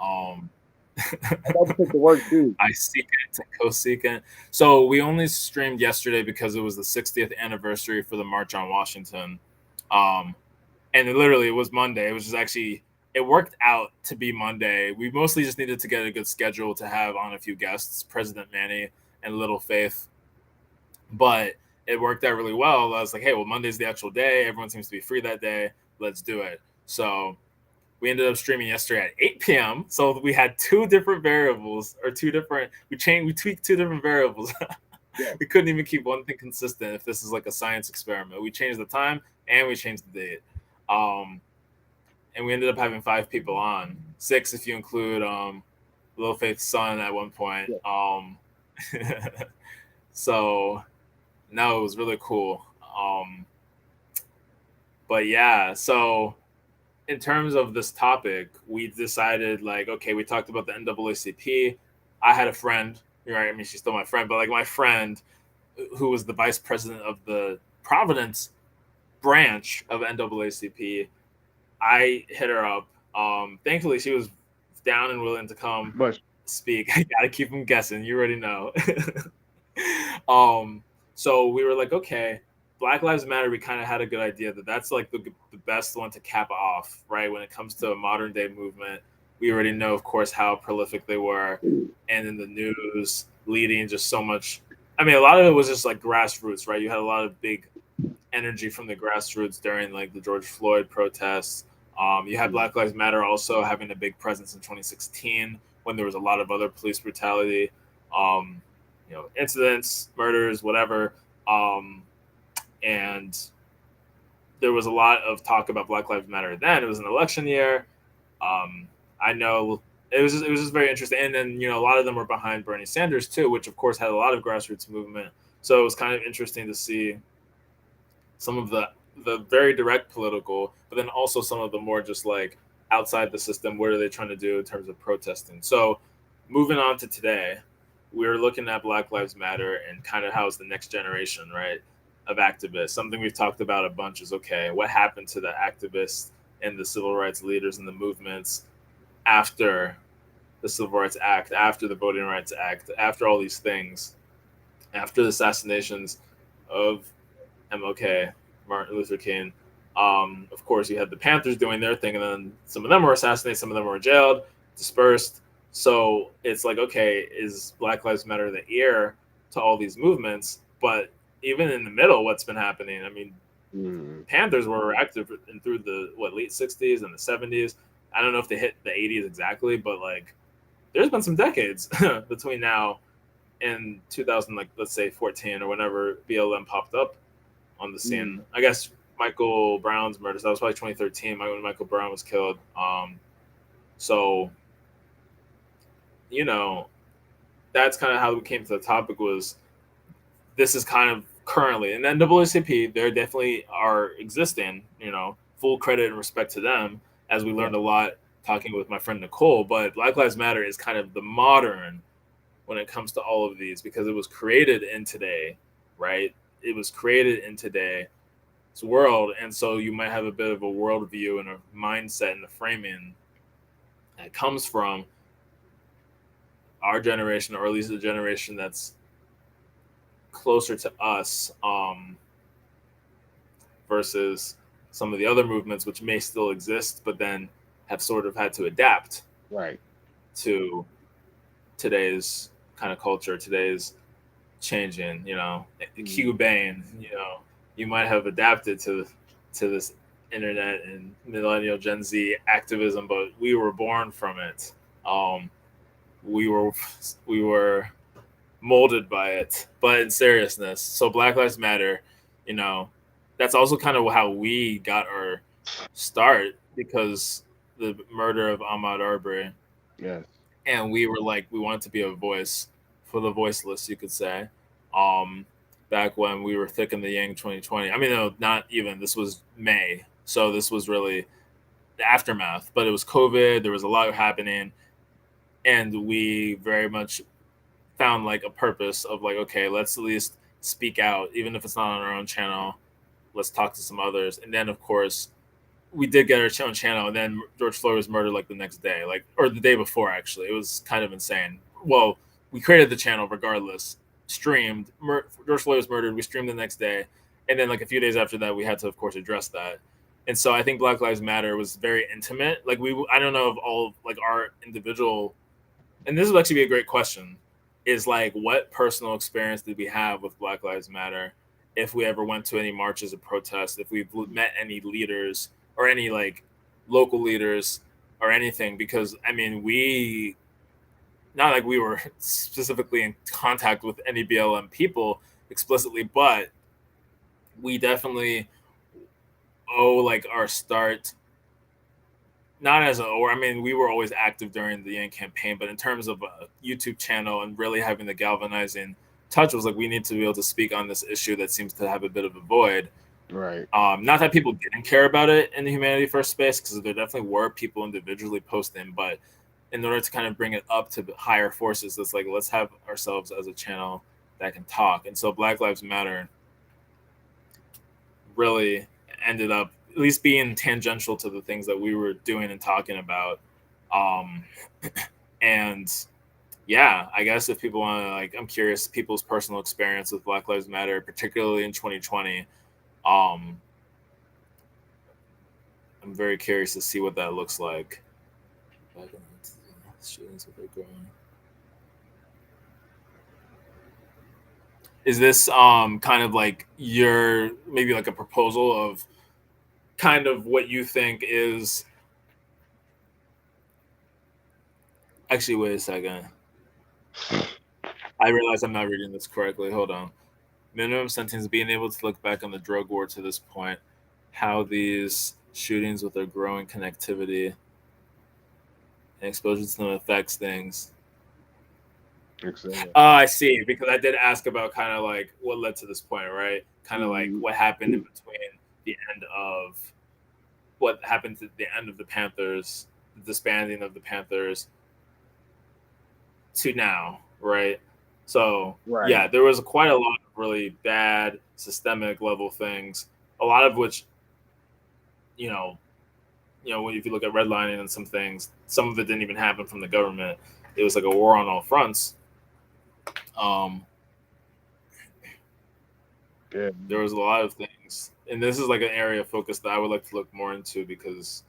I love to pick the word too. I seek it and co-seek it. So we only streamed yesterday because it was the 60th anniversary for the March on Washington. And literally it was Monday. It was just actually, it worked out to be Monday. We mostly just needed to get a good schedule to have on a few guests, President Manny and Little Faith. But it worked out really well. I was like, hey, well, Monday's the actual day. Everyone seems to be free that day. Let's do it. So we ended up streaming yesterday at 8 p.m. So we had two different variables, or we tweaked two different variables. Yeah. We couldn't even keep one thing consistent if this is like a science experiment. We changed the time and we changed the date. And we ended up having 5 people on, 6 if you include Little Faith's son at one point. Yeah. So no, it was really cool. But yeah, so in terms of this topic, we decided like, okay, we talked about the NAACP. I had a friend, right? I mean, she's still my friend, but like my friend who was the vice president of the Providence branch of NAACP, I hit her up. Thankfully, she was down and willing to come speak. I gotta keep them guessing. You already know. So we were like, okay, Black Lives Matter, we kind of had a good idea that that's like the best one to cap off, right? When it comes to a modern day movement, we already know, of course, how prolific they were, and in the news, leading just so much. I mean, a lot of it was just like grassroots, right? You had a lot of big energy from the grassroots during like the George Floyd protests. You had Black Lives Matter also having a big presence in 2016 when there was a lot of other police brutality, incidents, murders, whatever. And there was a lot of talk about Black Lives Matter then. It was an election year. I know it was just very interesting. And then, a lot of them were behind Bernie Sanders too, which of course had a lot of grassroots movement. So it was kind of interesting to see some of the very direct political, but then also some of the more just like outside the system. What are they trying to do in terms of protesting? So moving on to today, we're looking at Black Lives Matter and kind of how it's the next generation, right, of activists. Something we've talked about a bunch is, okay, what happened to the activists and the civil rights leaders and the movements after the Civil Rights Act, after the Voting Rights Act, after all these things, after the assassinations of MLK, Martin Luther King. Of course, you had the Panthers doing their thing, and then some of them were assassinated, some of them were jailed, dispersed. So it's like, okay, is Black Lives Matter the ear to all these movements? But even in the middle, what's been happening. I mean, Mm. Panthers were active through the late '60s and the '70s. I don't know if they hit the '80s exactly, but like there's been some decades between now and 2000, like let's say 14 or whenever BLM popped up on the scene. I guess Michael Brown's murder. So that was probably 2013 when Michael Brown was killed. So you know, that's kind of how we came to the topic. Was this is kind of currently, and then NAACP, they definitely are existing. Full credit and respect to them, as we learned a lot talking with my friend Nicole. But Black Lives Matter is kind of the modern when it comes to all of these because it was created in today, right? It was created in today's world, and so you might have a bit of a worldview and a mindset and a framing that comes from our generation, or at least the generation that's closer to us, versus some of the other movements which may still exist, but then have sort of had to adapt Right. to today's kind of culture, today's changing. Cuban, you might have adapted to this internet and millennial Gen Z activism, but we were born from it. We were molded by it. But in seriousness, so Black Lives Matter, that's also kind of how we got our start, because the murder of Ahmaud Arbery. Yes. And we were like, we wanted to be a voice for the voiceless, you could say. Um, Back when we were thick in the Yang 2020. I mean, no, not even. This was May, so this was really the aftermath. But it was COVID. There was a lot happening, and we very much found like a purpose of like, okay, let's at least speak out, even if it's not on our own channel. Let's talk to some others, and then of course we did get our own channel, and then George Floyd was murdered like the next day, or the day before. Actually, it was kind of insane. Well, we created the channel regardless, streamed. George Floyd was murdered. We streamed the next day, and then like a few days after that, we had to of course address that. And so I think Black Lives Matter was very intimate. Like I don't know if all of like our individual, and this would actually be a great question, is like what personal experience did we have with Black Lives Matter? If we ever went to any marches or protests, if we've met any leaders or any like local leaders or anything, because I mean, we not like we were specifically in contact with any BLM people explicitly, but we definitely owe like our start not as a, or I mean, we were always active during the Yang campaign, but in terms of a YouTube channel and really having the galvanizing touch was like, we need to be able to speak on this issue that seems to have a bit of a void. Right. Not that people didn't care about it in the Humanity First space, because there definitely were people individually posting, but in order to kind of bring it up to higher forces, it's like, let's have ourselves as a channel that can talk. And so Black Lives Matter really ended up at least being tangential to the things that we were doing and talking about. And yeah, I guess if people want to, like, I'm curious people's personal experience with Black Lives Matter, particularly in 2020. I'm very curious to see what that looks like. Is this kind of like your maybe like a proposal of kind of what you think is actually, wait a second. I realize I'm not reading this correctly. Hold on. Minimum sentence, being able to look back on the drug war to this point, how these shootings with their growing connectivity and exposure to them affects things. Exactly. I see, because I did ask about kind of like what led to this point, right? Kind of like what happened in between the end of what happened to the end of the Panthers, the disbanding of the Panthers, to now, right? So Right. yeah, there was quite a lot of really bad systemic level things, a lot of which, if you look at redlining and some things, some of it didn't even happen from the government. It was like a war on all fronts. There was a lot of things, and this is like an area of focus that I would like to look more into, because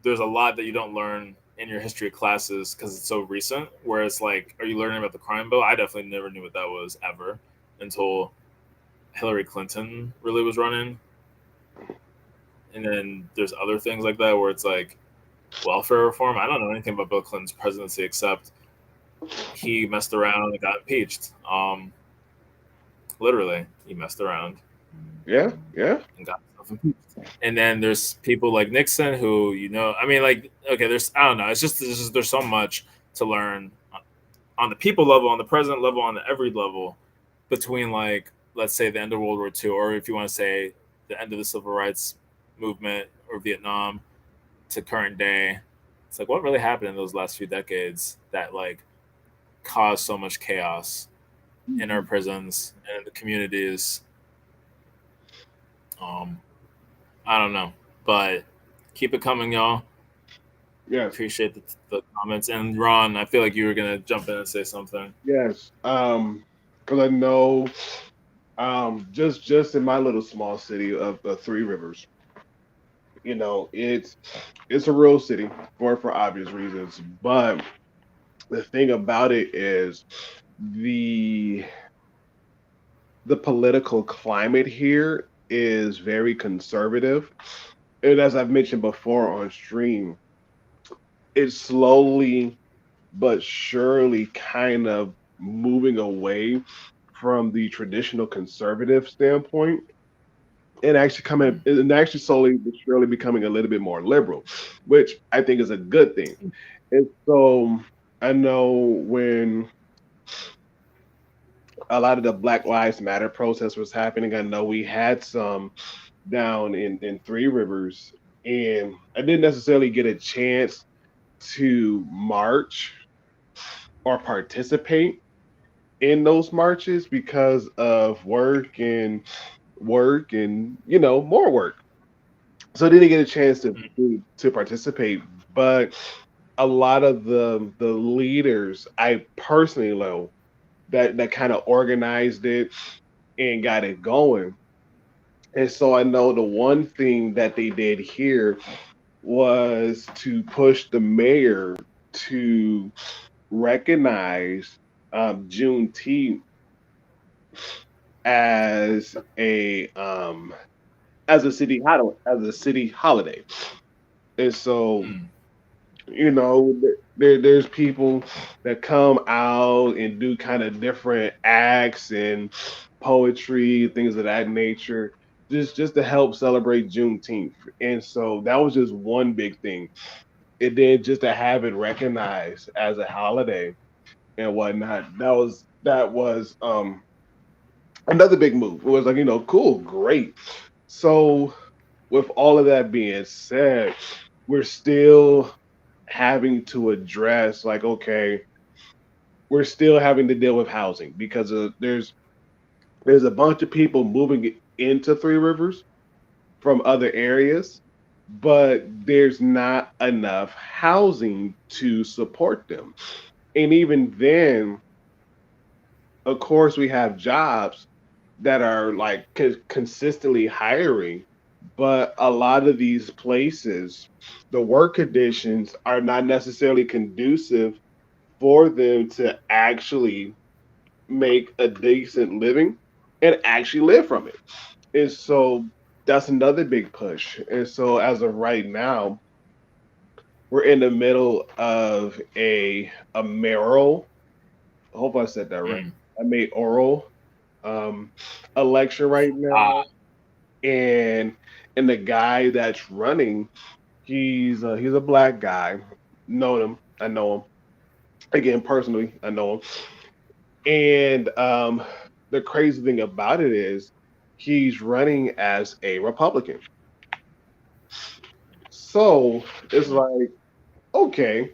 there's a lot that you don't learn in your history classes because it's so recent, where it's like, are you learning about the crime bill? I definitely never knew what that was ever until Hillary Clinton really was running, and then there's other things like that where it's like welfare reform. I don't know anything about Bill Clinton's presidency except he messed around and got impeached. Literally, he messed around Yeah, yeah. and got himself impeached. And then there's people like Nixon who, I mean, like, okay, I don't know. It's just there's so much to learn on the people level, on the president level, on the every level between, like, let's say the end of World War II, or if you want to say the end of the civil rights movement or Vietnam to current day. It's like, what really happened in those last few decades that like caused so much chaos in our prisons and in the communities? Um, I don't know, but keep it coming, y'all. Yes, Appreciate the comments. And Ron, I feel like you were gonna jump in and say something. yes. Because I know, just in my little small city of Three Rivers, it's a real city for obvious reasons. But the thing about it is the the political climate here is very conservative. And as I've mentioned before on stream, it's slowly but surely kind of moving away from the traditional conservative standpoint and actually slowly but surely becoming a little bit more liberal, which I think is a good thing. And so I know when a lot of the Black Lives Matter protest was happening, I know we had some down in Three Rivers, and I didn't necessarily get a chance to march or participate in those marches because of work and more work. So I didn't get a chance to participate. But a lot of the leaders I personally know that kind of organized it and got it going. And so I know the one thing that they did here was to push the mayor to recognize Juneteenth as a city holiday. And so, Mm. there's people that come out and do kind of different acts and poetry, things of that nature, just to help celebrate Juneteenth. And so that was just one big thing. And then just to have it recognized as a holiday and whatnot, that was another big move. It was like, cool, great. So with all of that being said, we're still having to address, like, okay, we're still having to deal with housing because there's a bunch of people moving into Three Rivers from other areas, but there's not enough housing to support them. And even then, of course, we have jobs that are like consistently hiring, but a lot of these places, the work conditions are not necessarily conducive for them to actually make a decent living and actually live from it. And so that's another big push. And so as of right now, we're in the middle of a mayoral. I hope I said that right. Mm. I made oral um election right now, and the guy that's running, he's a black guy. Know him. I know him. Again, personally, I know him. And the crazy thing about it is he's running as a Republican. So it's like, okay,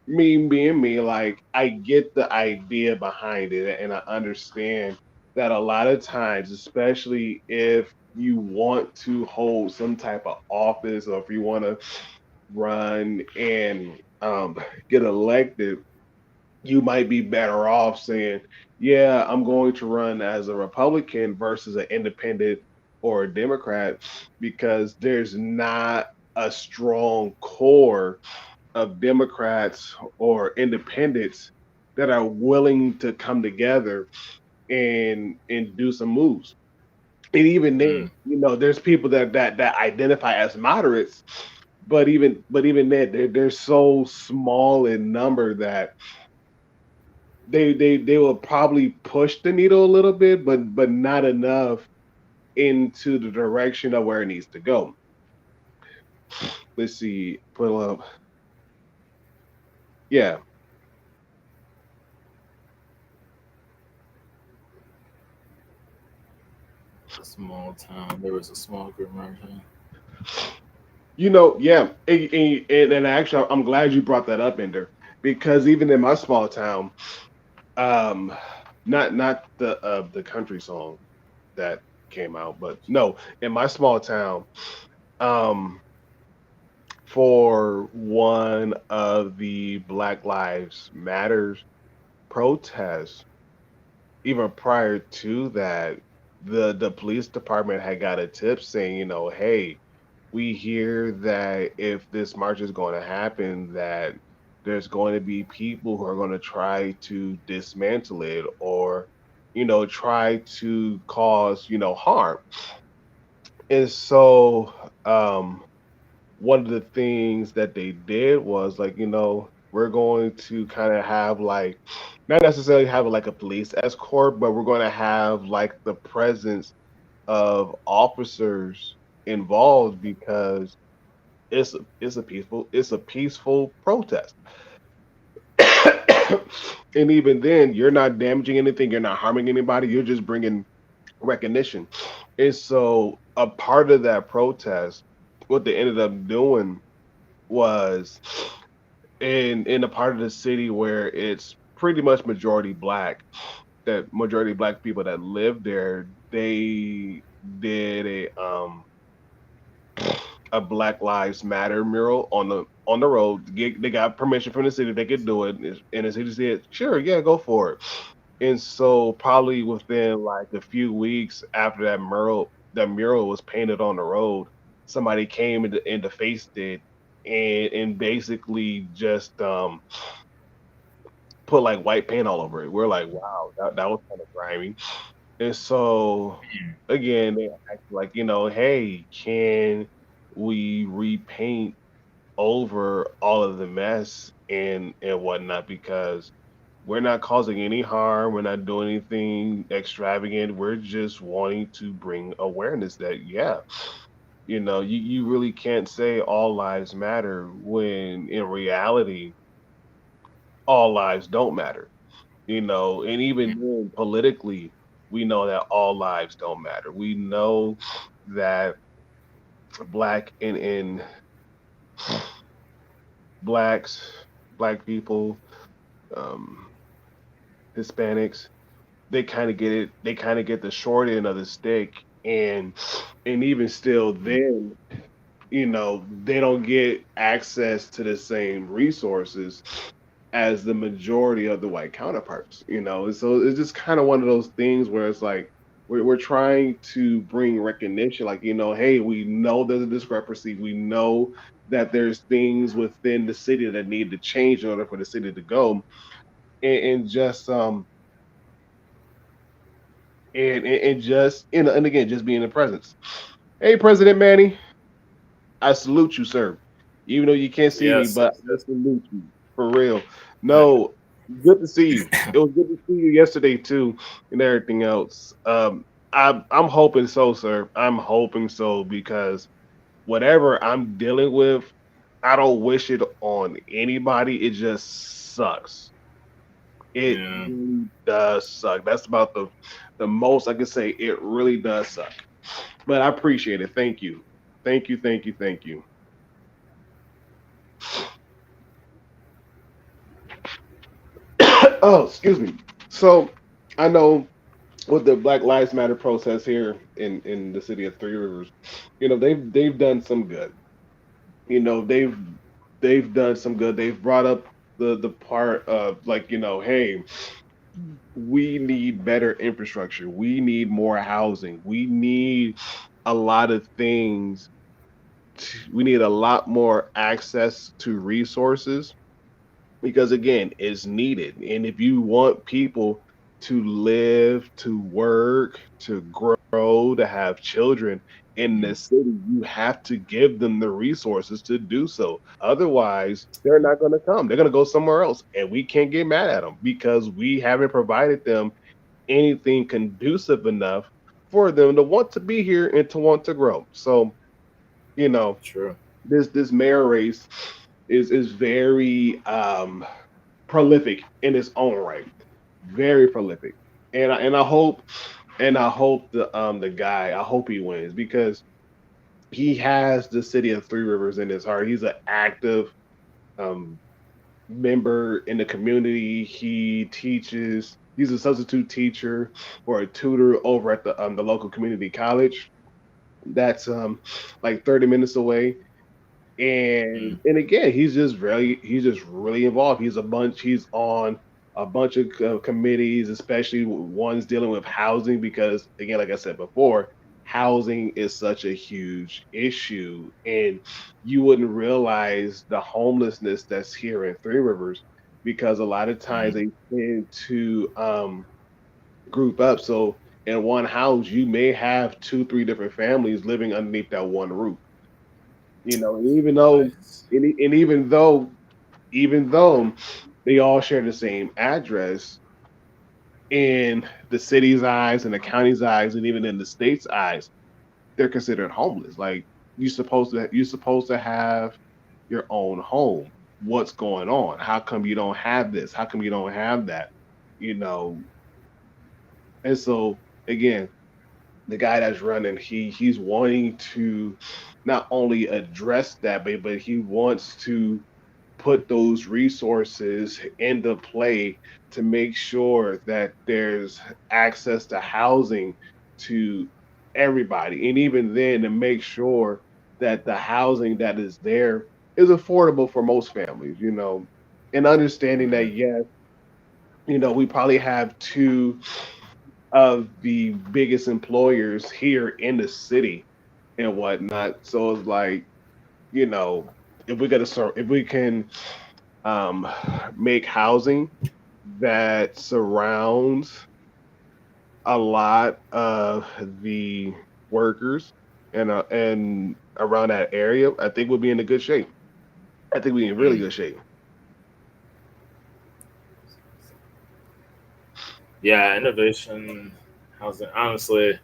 me being me, like I get the idea behind it and I understand that a lot of times, especially if you want to hold some type of office or if you want to run and get elected, you might be better off saying, yeah, I'm going to run as a Republican versus an independent or a Democrat because there's not a strong core of Democrats or independents that are willing to come together and do some moves. And even then, Mm. there's people that identify as moderates, but even then, they're so small in number that they will probably push the needle a little bit, but not enough into the direction of where it needs to go. Let's see, put up, yeah. A small town. There was a small group merchant. Yeah, and actually, I'm glad you brought that up, Ender, because even in my small town, um, not the country song that came out, but no, in my small town, um, for one of the Black Lives Matters protests, even prior to that, the police department had got a tip saying, hey, we hear that if this march is going to happen, that there's going to be people who are going to try to dismantle it or, try to cause, harm. And so, one of the things that they did was like, we're going to kind of have like, not necessarily have like a police escort, but we're going to have like the presence of officers involved because it's a peaceful protest. And even then, you're not damaging anything, you're not harming anybody, you're just bringing recognition. And so a part of that protest, what they ended up doing was in a part of the city where it's pretty much majority black, that majority black people that live there, they did a Black Lives Matter mural on the road. They got permission from the city, they could do it, and the city said, "Sure, yeah, go for it." And so, probably within like a few weeks after that mural was painted on the road, somebody came and defaced it, and basically just put like white paint all over it. We're like, wow, that was kind of grimy. And so again, they asked like, hey, can we repaint over all of the mess and whatnot? Because we're not causing any harm, we're not doing anything extravagant. We're just wanting to bring awareness that yeah, you really can't say all lives matter when in reality all lives don't matter. And even then, politically, we know that all lives don't matter. We know that black and blacks, black people, um, Hispanics, they kind of get it. They kind of get the short end of the stick, and even still, then they don't get access to the same resources as the majority of the white counterparts, and so it's just kind of one of those things where it's like we're trying to bring recognition, like, hey, we know there's a discrepancy. We know that there's things within the city that need to change in order for the city to go, and just and just and again, just being in the presence. Hey, President Manny, I salute you, sir. Even though you can't see me, Yes, but yes, I yes. salute you for real. No, good to see you. It was good to see you yesterday too, and everything else. I'm hoping so, sir. I'm hoping so because whatever I'm dealing with, I don't wish it on anybody. It just sucks. It Yeah. really does suck. That's about the most I can say. It really does suck. But I appreciate it. Thank you. Thank you. Thank you. Thank you. Oh, excuse me. So I know with the Black Lives Matter process here in the city of Three Rivers, they've done some good. They've done some good. They've brought up the part of like, hey, we need better infrastructure. We need more housing. We need a lot of things. We need a lot more access to resources because again, it's needed. And if you want people to live, to work, to grow, to have children in this city, you have to give them the resources to do so. Otherwise, they're not going to come. They're going to go somewhere else. And we can't get mad at them because we haven't provided them anything conducive enough for them to want to be here and to want to grow. So, you know, True. this mayor race is very prolific in its own right, very prolific. And I hope the guy, I hope he wins because he has the city of Three Rivers in his heart. He's an active um, member in the community. He teaches. He's a substitute teacher or a tutor over at the local community college. That's like 30 minutes away. And Mm. and again, he's just really involved. He's on a bunch of committees, especially ones dealing with housing, because again, like I said before, housing is such a huge issue, and you wouldn't realize the homelessness that's here in Three Rivers because a lot of times Mm. they tend to group up. So in one house, you may have two, three different families living underneath that one roof. And even though Nice. and even though they all share the same address in the city's eyes and the county's eyes and even in the state's eyes, they're considered homeless. Like you're supposed to have your own home. What's going on? How come you don't have this? How come you don't have that? You know, and so again, the guy that's running, he's wanting to not only address that, but he wants to put those resources into play to make sure that there's access to housing to everybody. And even then, to make sure that the housing that is there is affordable for most families. And understanding that, Mm. yes, we probably have two of the biggest employers here in the city and whatnot. So it's like, you know, if we can um, make housing that surrounds a lot of the workers and around that area, I think we'll be in a good shape. I think we're in really Mm. good shape. Yeah, innovation, housing. Honestly,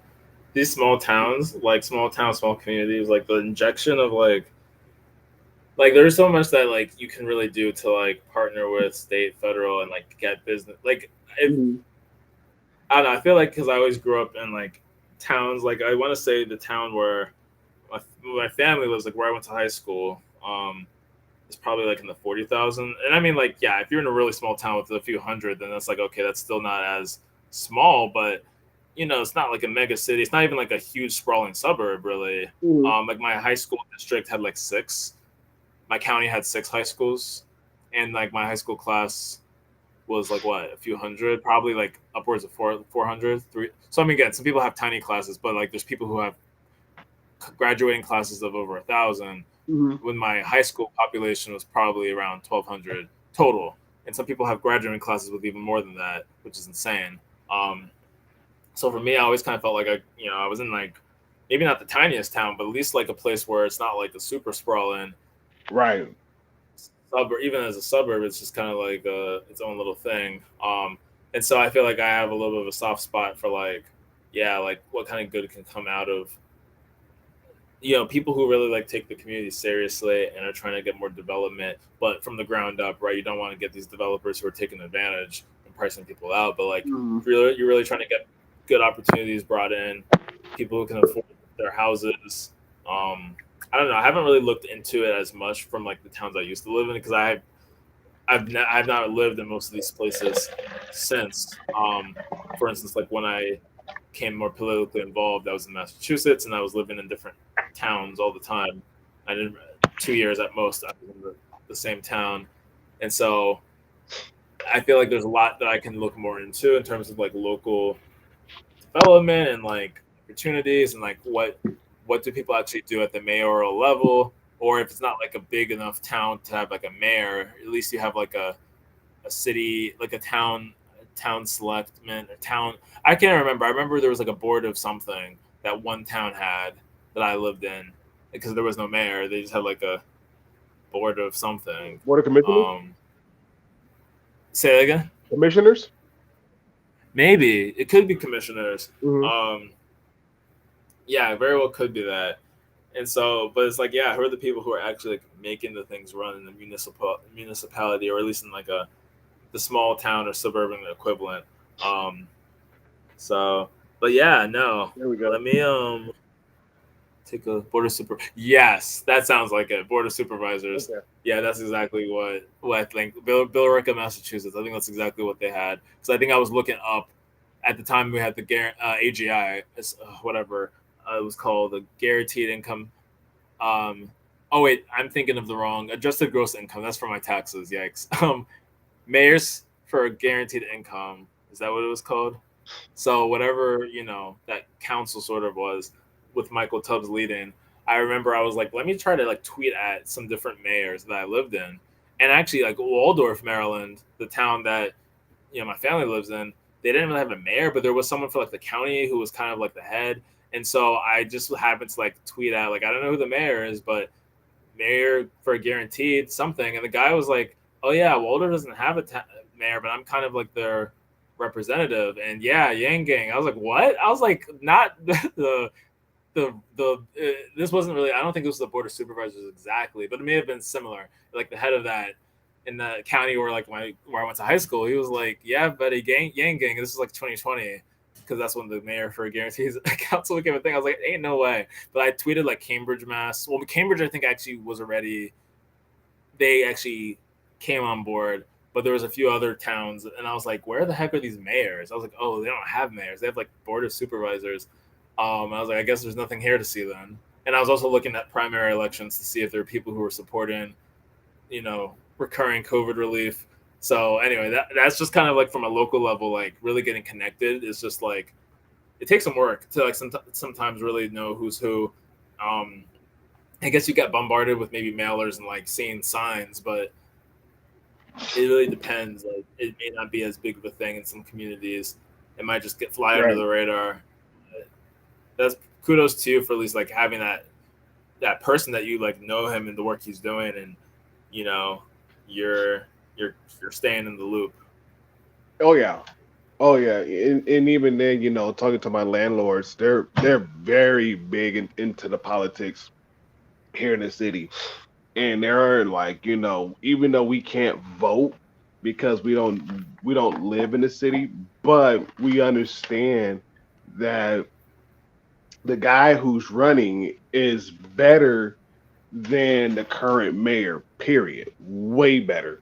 these small towns, like small towns, small communities, like the injection of like there's so much that like you can really do to like partner with state, federal, and like get business. Like if Mhm. I don't know, I feel like because I always grew up in like towns, like I want to say the town where my family lives, like where I went to high school. It's probably like in the 40,000. And I mean, like, yeah, if you're in a really small town with a few hundred, then that's like, okay, that's still not as small, but it's not like a mega city. It's not even like a huge sprawling suburb, really. Mhm. Like my high school district had like six. My county had six high schools, and like my high school class was like what a few hundred, probably like upwards of 400, three. So I mean, again, some people have tiny classes, but like there's people who have graduating classes of over 1,000 Mhm. when my high school population was probably around 1,200 total. And some people have graduating classes with even more than that, which is insane. Um, so for me, I always kind of felt like I was in like maybe not the tiniest town, but at least like a place where it's not like a super sprawling Right. suburb. Even as a suburb, it's just kind of like its own little thing. And so I feel like I have a little bit of a soft spot for like, yeah, like what kind of good can come out of people who really like take the community seriously and are trying to get more development, but from the ground up, right? You don't want to get these developers who are taking advantage and pricing people out. But like, Mhm. if you're really trying to get good opportunities brought in, people who can afford their houses. Um, I don't know. I haven't really looked into it as much from like the towns I used to live in because I've not lived in most of these places since. For instance, like when I became more politically involved, I was in Massachusetts and I was living in different towns all the time. I did 2 years at most. I was in the same town, and so I feel like there's a lot that I can look more into in terms of like local development and like opportunities and like what do people actually do at the mayoral level, or if it's not like a big enough town to have like a mayor, at least you have like a city, like a town town selectmen or town. I can't remember. I remember there was like a board of something that one town had that I lived in because there was no mayor. They just had like a board of something. Board of Commissioners? Say that again. Commissioners? Maybe it could be commissioners. Mhm. Yeah, very well could be that. And so, but it's like, yeah, who are the people who are actually like making the things run in the municipality, or at least in like the small town or suburban equivalent. So, but yeah, no. There we go. Let me take a board of super. Yes, that sounds like it. Board of supervisors. Okay. Yeah, that's exactly what I think. Billerica, Massachusetts. I think that's exactly what they had. So I think I was looking up at the time we had the AGI, whatever it was called, the guaranteed income. Oh wait, I'm thinking of the wrong adjusted gross income. That's for my taxes. Yikes. Mayors for a guaranteed income. Is that what it was called? So whatever, that council sort of was with Michael Tubbs leading, I remember I was like, let me try to like tweet at some different mayors that I lived in. And actually like Waldorf, Maryland, the town that, my family lives in, they didn't really have a mayor, but there was someone for like the county who was kind of like the head. And so I just happened to like tweet out, like, I don't know who the mayor is, but mayor for a guaranteed something. And the guy was like, oh yeah, Waldorf doesn't have a mayor, but I'm kind of like their representative. And yeah, Yang Gang. I was like, what? I was like, not this wasn't really, I don't think this was the board of supervisors exactly, but it may have been similar. Like the head of that in the county where I went to high school, he was like, yeah, buddy, Yang Gang. This is like 2020. Because that's when the mayor for guarantees council became a thing. I was like, ain't no way. But I tweeted like Cambridge, Mass. Well, Cambridge, I think actually was already, they actually came on board, but there was a few other towns. And I was like, where the heck are these mayors? I was like, oh, they don't have mayors. They have like board of supervisors. I was like, I guess there's nothing here to see then. And I was also looking at primary elections to see if there are people who were supporting, recurring COVID relief. So anyway, that's just kind of like from a local level, like really getting connected. It's just like it takes some work to like sometimes really know who's who. I guess you get bombarded with maybe mailers and like seeing signs, but it really depends. Like it may not be as big of a thing in some communities. It might just fly under the radar. But that's kudos to you for at least like having that person that you like know him and the work he's doing, and you're staying in the loop. Oh yeah, and even then, talking to my landlords, they're very big into the politics here in the city, and they're like, even though we can't vote because we don't live in the city, but we understand that the guy who's running is better than the current mayor, period. Way better.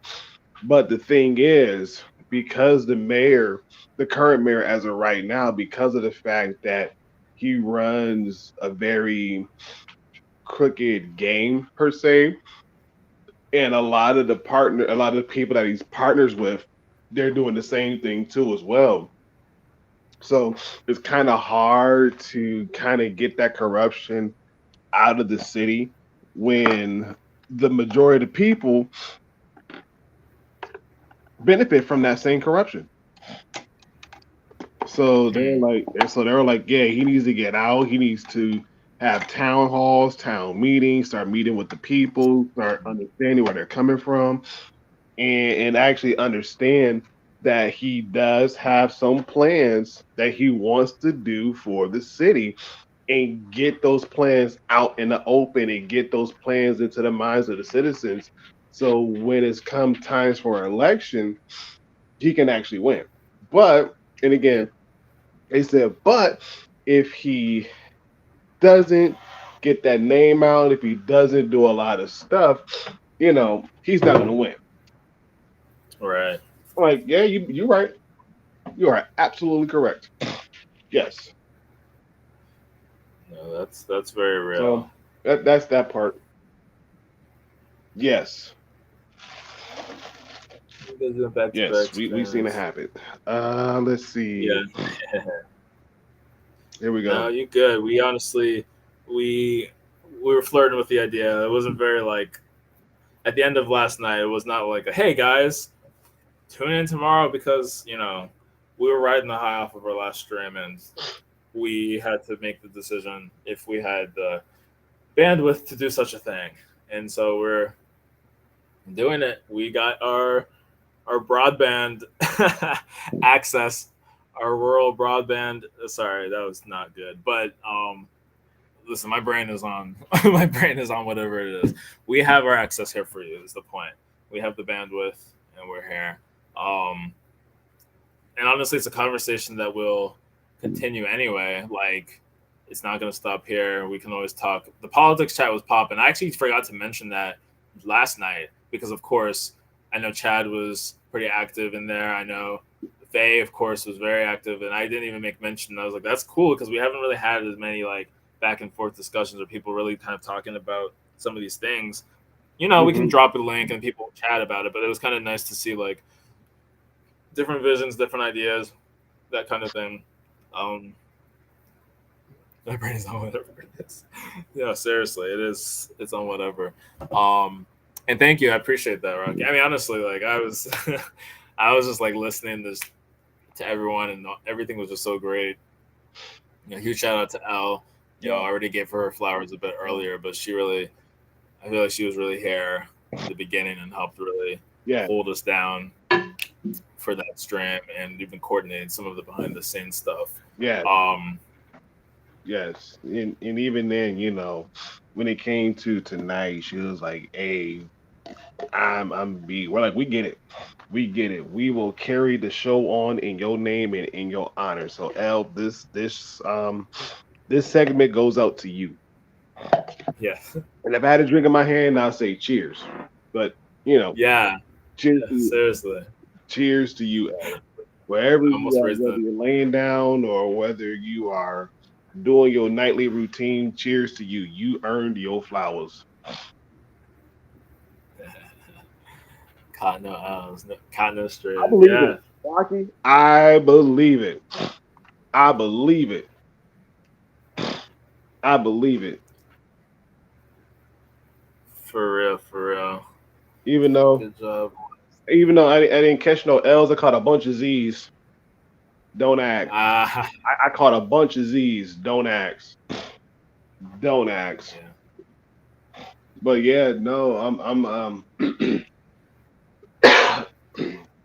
But the thing is, because the current mayor as of right now, because of the fact that he runs a very crooked game per se, and a lot of the people that he's partners with, they're doing the same thing too as well. So it's kind of hard to kind of get that corruption out of the city when the majority of the people benefit from that same corruption. So they were like, yeah, he needs to get out. He needs to have town halls, town meetings, start meeting with the people, start understanding where they're coming from, and actually understand that he does have some plans that he wants to do for the city, and get those plans out in the open and get those plans into the minds of the citizens. So when it's come times for an election, he can actually win. But, and again, they said, but if he doesn't get that name out, if he doesn't do a lot of stuff, he's not going to win. Right. I'm like, yeah, you're right. You are absolutely correct. Yes. No, that's very real. So that's that part. Yes. Yes, we've seen it happen. Let's see. Yeah. Here we go. No, you good. We honestly, we were flirting with the idea. It wasn't very like, at the end of last night, it was not like, hey guys, tune in tomorrow because, we were riding the high off of our last stream, and we had to make the decision if we had the bandwidth to do such a thing. And so we're doing it. We got our broadband access, our rural broadband. Sorry, that was not good. But listen, my brain is on my brain is on whatever it is. We have our access here for you. Is the point? We have the bandwidth, and we're here. And honestly, it's a conversation that will continue anyway. Like, it's not going to stop here. We can always talk. The politics chat was popping. I actually forgot to mention that last night because, of course, I know Chad was pretty active in there. I know Faye, of course, was very active, and I didn't even make mention. I was like, that's cool because we haven't really had as many like back and forth discussions or people really kind of talking about some of these things. You know, we can drop a link and people chat about it, but it was kind of nice to see like different visions, different ideas, that kind of thing. My brain is on whatever it is. Yeah, seriously, it is. It's on whatever. And thank you. I appreciate that, Rocky. I mean, honestly, like I was, I was just like listening to everyone, and everything was just so great. You know, huge shout out to Elle. You know, I already gave her flowers a bit earlier, but she really, I feel like she was really here at the beginning and helped really hold us down for that stream, and even coordinating some of the behind the scenes stuff. Yeah. Yes, and even then, you know, when it came to tonight, she was like, "Hey, I'm B." We're like, "We get it, we get it. We will carry the show on in your name and in your honor." So, L, this segment goes out to you. Yeah. And if I had a drink in my hand, I'll say cheers. But you know, cheers. Yeah, seriously. Cheers to you, L. Wherever you are, whether you're laying down or whether you are doing your nightly routine, cheers to you. You earned your flowers. Cotton straight. I believe it, Rocky. I believe it. I believe it. I believe it. For real, for real. Even though, good job. Even though I didn't catch no L's, I caught a bunch of Z's. Don't act. I caught a bunch of Z's. Don't ask. Don't ask. Yeah. But yeah, no,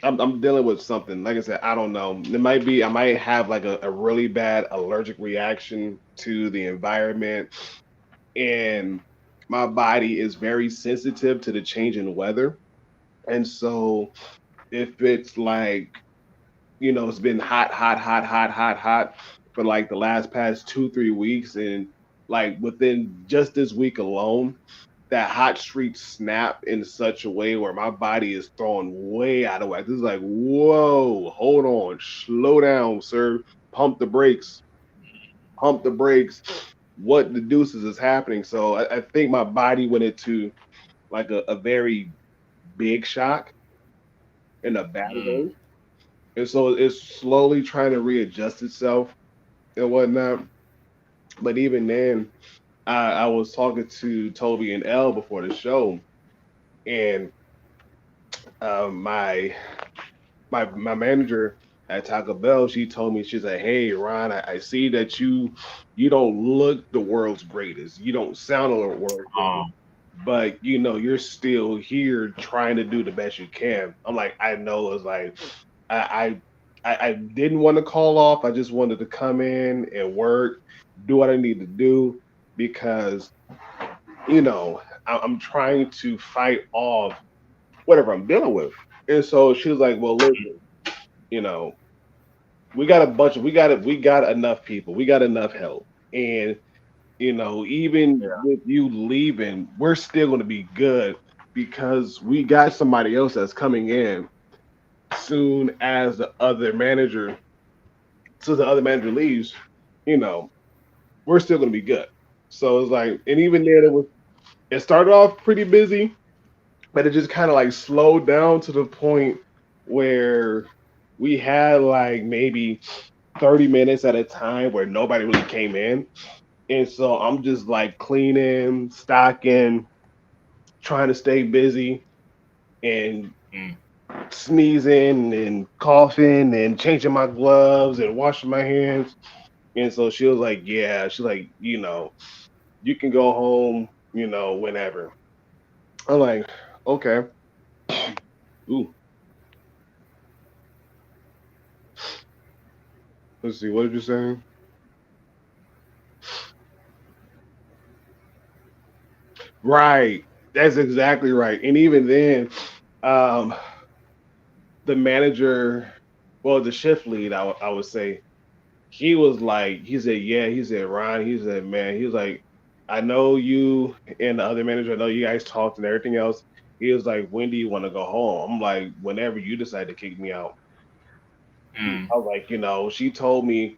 I'm dealing with something. Like I said, I don't know. It might be I might have like a really bad allergic reaction to the environment, and my body is very sensitive to the change in weather. And so if it's like, you know, it's been hot for like the past 2-3 weeks, and like within just this week alone, that hot streak snap in such a way where my body is thrown way out of whack. This is like, whoa, hold on, slow down, sir. Pump the brakes. Pump the brakes. What the deuces is happening? So I think my body went into like a very big shock in a bad way. And so it's slowly trying to readjust itself and whatnot. But even then, I was talking to Toby and Elle before the show, and my manager at Taco Bell, she told me, she's like, "Hey, Ron, I see that you don't look the world's greatest. You don't sound the world's greatest, but you know you're still here trying to do the best you can." I'm like, I know. It's like I didn't want to call off. I just wanted to come in and work, do what I need to do, because you know I'm trying to fight off whatever I'm dealing with. And so she was like, "Well, listen, you know, we got enough people, we got enough help, and you know, even with you leaving, we're still going to be good because we got somebody else that's coming in soon as the other manager leaves. You know, we're still going to be good." So it's like, and even then, it started off pretty busy, but it just kind of like slowed down to the point where we had like maybe 30 minutes at a time where nobody really came in. And so I'm just like cleaning, stocking, trying to stay busy. And sneezing and coughing and changing my gloves and washing my hands. And so she was like, yeah, she's like, you can go home, whenever. I'm like, okay. Ooh, let's see, what did you say? Right. That's exactly right. And even then, um, the manager, well, the shift lead, I would say, he was like, he said, yeah, he said, Ron, he said, man, he was like, I know you and the other manager, I know you guys talked and everything else. He was like, when do you want to go home? I'm like, whenever you decide to kick me out. Mm, I was like, she told me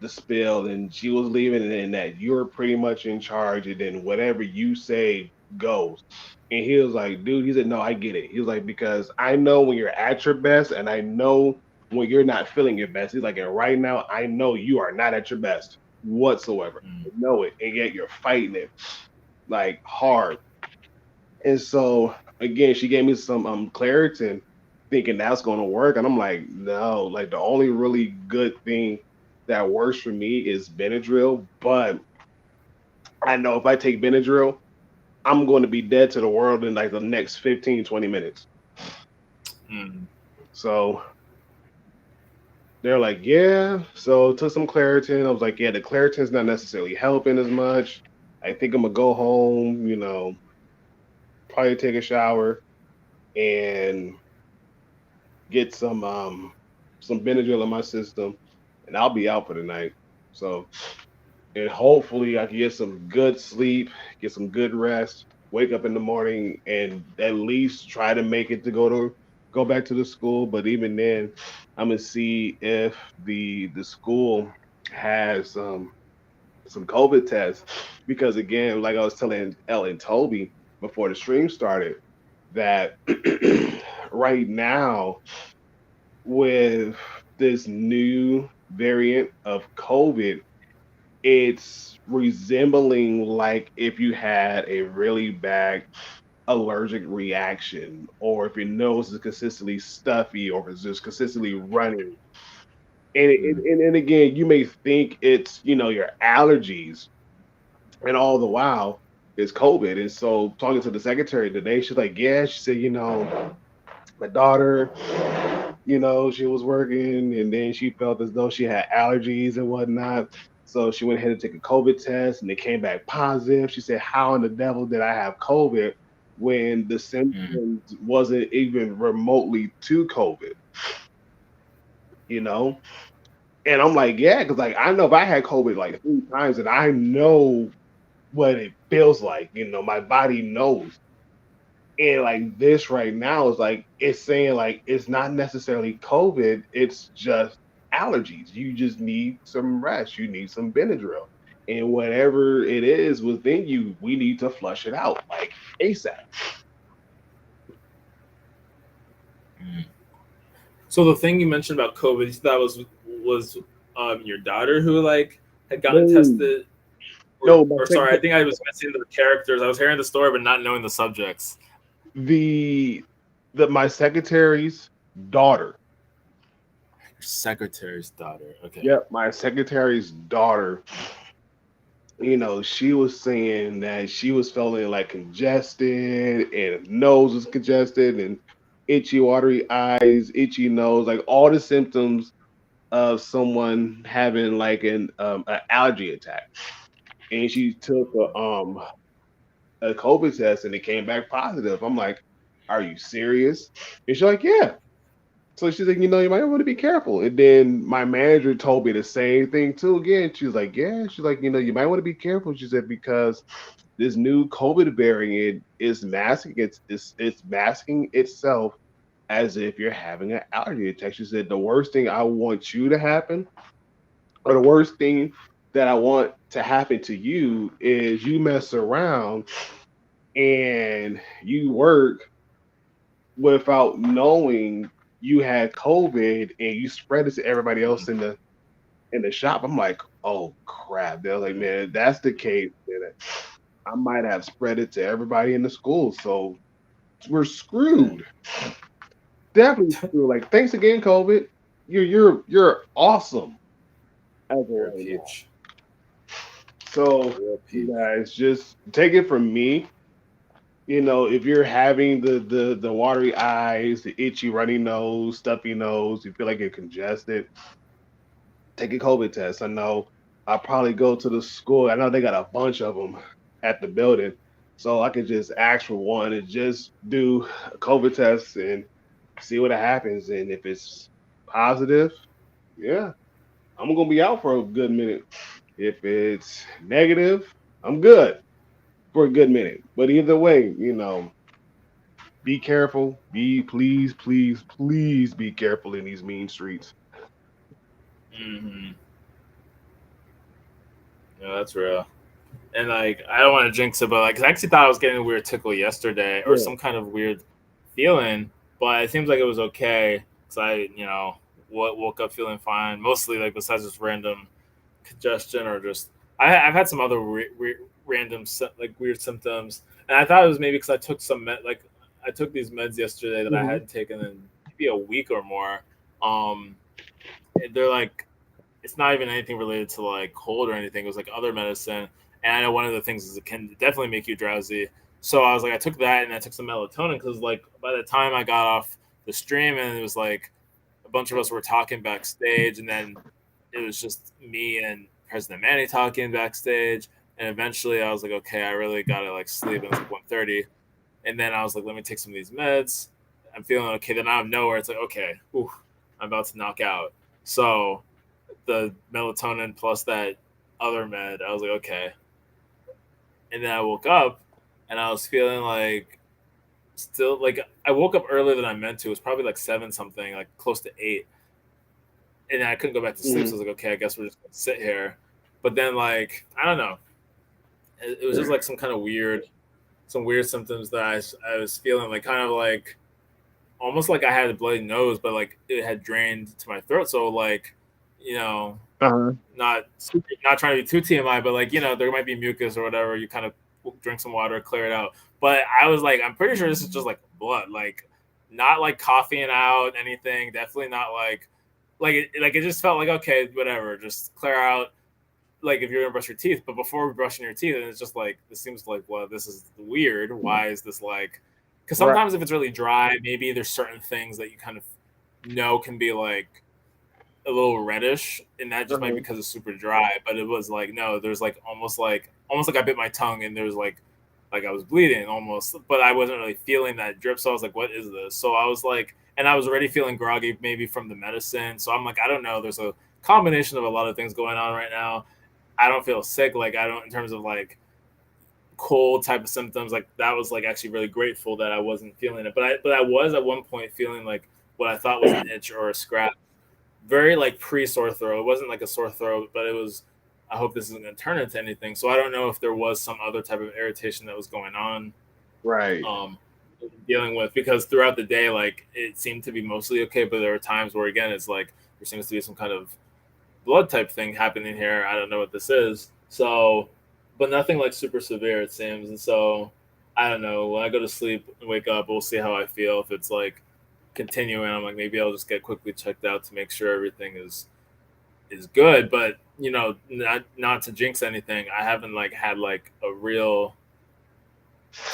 the spill and she was leaving and that you're pretty much in charge and then whatever you say goes. And he was like, dude, he said, no, I get it. He was like, because I know when you're at your best and I know when you're not feeling your best. He's like, and right now I know you are not at your best whatsoever. I mm, know it. And yet you're fighting it like hard. And so again, she gave me some Claritin, thinking that's going to work, and I'm like, no, like the only really good thing that works for me is Benadryl. But I know if I take Benadryl, I'm going to be dead to the world in like the next 15, 20 minutes. mm, So they're like, yeah. So took some Claritin. I was like, yeah, the Claritin's not necessarily helping as much. I think I'm gonna go home, probably take a shower and get some Benadryl in my system, and I'll be out for the night. So, and hopefully I can get some good sleep, get some good rest, wake up in the morning, and at least try to make it to go back to the school. But even then, I'm gonna see if the school has some COVID tests because again, like I was telling Ellen Toby before the stream started, that right now with this new variant of COVID, it's resembling like if you had a really bad allergic reaction, or if your nose is consistently stuffy, or if it's just consistently running. mm, And again, you may think it's your allergies, and all the while it's COVID. And so, talking to the secretary today, she's like, "Yeah," she said, my daughter, she was working and then she felt as though she had allergies and whatnot. So she went ahead and took a COVID test and it came back positive. She said, how in the devil did I have COVID when the mm. symptoms wasn't even remotely to COVID, you know? And I'm like, yeah, because like I know if I had COVID like 3 times and I know what it feels like, my body knows. And like this right now is like it's saying like it's not necessarily COVID, it's just allergies. You just need some rest. You need some Benadryl. And whatever it is within you, we need to flush it out like ASAP. Mm. So the thing you mentioned about COVID, that was your daughter who like had gotten No, tested, no, my or sorry, I second think I was missing the characters. I was hearing the story but not knowing the subjects. the my secretary's daughter. Your secretary's daughter. Okay. Yep, my secretary's daughter, she was saying that she was feeling like congested and nose was congested and itchy, watery eyes, itchy nose, like all the symptoms of someone having like an allergy attack. And she took a COVID test and it came back positive. I'm like, are you serious? And she's like, yeah. So she's like, you might want to be careful. And then my manager told me the same thing too. Again, she's like, yeah. She's like, you might want to be careful. She said because this new COVID variant is masking it's masking itself as if you're having an allergy attack. She said the worst thing I want you to happen, or the worst thing that I want to happen to you is you mess around and you work without knowing you had COVID and you spread it to everybody else in the shop. I'm like, oh crap. They're like, man, if that's the case, then I might have spread it to everybody in the school. So we're screwed. definitely true. Like, thanks again, COVID. You're awesome as of You're a right now. peach. So You're a you peach. guys just take it from me. If you're having the watery eyes, the itchy, runny nose, stuffy nose, you feel like you're congested, take a COVID test. I know I'll probably go to the school. I know they got a bunch of them at the building. So I could just ask for one and just do a COVID test and see what happens. And if it's positive, yeah, I'm gonna be out for a good minute. If it's negative, I'm good for a good minute. But either way, be careful. Please, please, please be careful in these mean streets. Hmm. Yeah, that's real. And like, I don't want to jinx it, but like, 'cause I actually thought I was getting a weird tickle yesterday or Yeah. some kind of weird feeling, but it seems like it was okay. Cause I, woke up feeling fine. Mostly like besides just random congestion or just I've had some other random like weird symptoms, and I thought it was maybe because I took like I took these meds yesterday that I Hmm. hadn't taken in maybe a week or more. Um, they're like it's not even anything related to like cold or anything. It was like other medicine, and I know one of the things is it can definitely make you drowsy. So I was like, I took that and I took some melatonin because like by the time I got off the stream and it was like a bunch of us were talking backstage, and then it was just me and President Manny talking backstage. And eventually, I was like, okay, I really gotta like sleep. And it was like 1:30, and then I was like, let me take some of these meds. I'm feeling okay. Then out of nowhere, it's like, okay, ooh, I'm about to knock out. So the melatonin plus that other med, I was like, okay. And then I woke up, and I was feeling like still like I woke up earlier than I meant to. It was probably like 7 something, like close to 8, and I couldn't go back to sleep. So I Hmm. was like, okay, I guess we're just gonna sit here. But then like I don't know, it was just like some weird symptoms that I was feeling like kind of like almost like I had a bloody nose, but like it had drained to my throat. So like, you know, Uh-huh. not trying to be too TMI, but like there might be mucus or whatever. You kind of drink some water, clear it out. But I was like, I'm pretty sure this is just like blood, like not like coughing out anything. Definitely not like it just felt like okay, whatever, just clear out. Like if you're gonna brush your teeth, but before brushing your teeth, and it's just like this seems like well, this is weird. Why is this like? Because Right. sometimes if it's really dry, maybe there's certain things that you kind of know can be like a little reddish, and that just might be Uh-huh. because it's super dry. But it was like no, there's like almost like I bit my tongue, and there was like I was bleeding almost, but I wasn't really feeling that drip. So I was like, what is this? So I was like, and I was already feeling groggy maybe from the medicine. So I'm like, I don't know. There's a combination of a lot of things going on right now. I don't feel sick. Like I don't in terms of like cold type of symptoms. Like that was like actually really grateful that I wasn't feeling it. But I was at one point feeling like what I thought was an itch or a scratch. Very like pre sore throat. It wasn't like a sore throat, but it was. I hope this isn't going to turn into anything. So I don't know if there was some other type of irritation that was going on. Right. Um, dealing with because throughout the day, like it seemed to be mostly okay, but there were times where again it's like there seems to be some kind of blood type thing happening here. I don't know what this is. So, but nothing like super severe, it seems. And so, I don't know. When I go to sleep and wake up, we'll see how I feel. If it's like continuing, I'm like maybe I'll just get quickly checked out to make sure everything is good. But not to jinx anything. I haven't like had like a real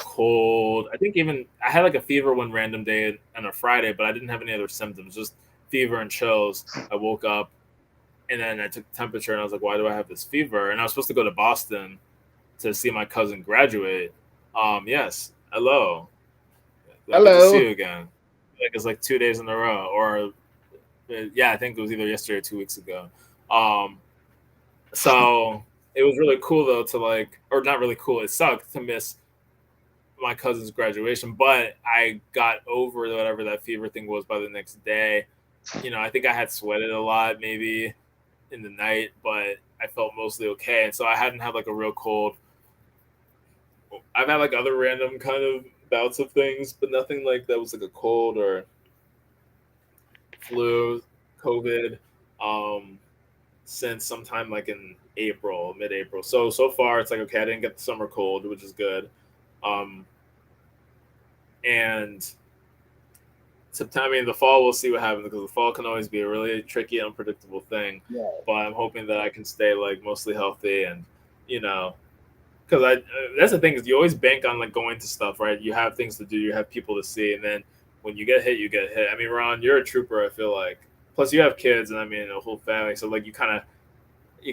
cold. I think even I had like a fever one random day on a Friday, but I didn't have any other symptoms. Just fever and chills. I woke up and then I took the temperature and I was like, why do I have this fever? And I was supposed to go to Boston to see my cousin graduate. Yes. Hello. Good to see Hello. you again. Like it's like 2 days in a row, or yeah, I think it was either yesterday or 2 weeks ago. Um, so it was really cool though to like, or not really cool. It sucked to miss my cousin's graduation, but I got over whatever that fever thing was by the next day. I think I had sweated a lot, maybe in the night, but I felt mostly okay. And so I hadn't had like a real cold. I've had like other random kind of bouts of things, but nothing like that was like a cold or flu, COVID, um, since sometime like in April, mid-April. So far it's like okay, I didn't get the summer cold, which is good. Um, and September. I mean, the fall, we'll see what happens because the fall can always be a really tricky, unpredictable thing. Yeah. But I'm hoping that I can stay like mostly healthy and, you know, because that's the thing is you always bank on like going to stuff, right? You have things to do, you have people to see, and then when you get hit, you get hit. I mean, Ron, you're a trooper. I feel like. Plus, you have kids, and I mean, a whole family. So like, you kind of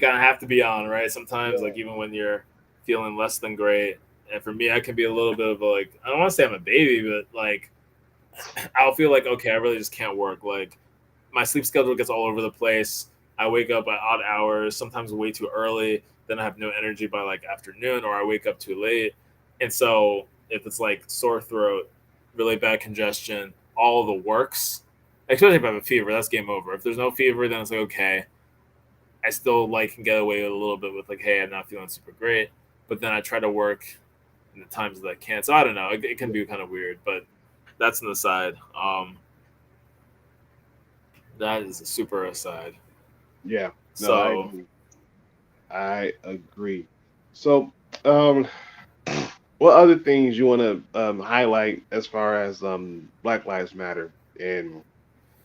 have to be on, right? Sometimes, Yeah. like even when you're feeling less than great. And for me, I can be a little bit of a, like, I don't want to say I'm a baby, but like I'll feel like, okay, I really just can't work. Like my sleep schedule gets all over the place. I wake up at odd hours, sometimes way too early. Then I have no energy by like afternoon, or I wake up too late. And so if it's like sore throat, really bad congestion, all the works, especially if I have a fever, that's game over. If there's no fever, then it's like, okay, I still like can get away with a little bit with like, hey, I'm not feeling super great. But then I try to work in the times that I can. So I don't know. It can be kind of weird, but that's an aside. That is a super aside. Yeah. No, I So agree. I agree. So, um, what other things you want to highlight as far as Black Lives Matter and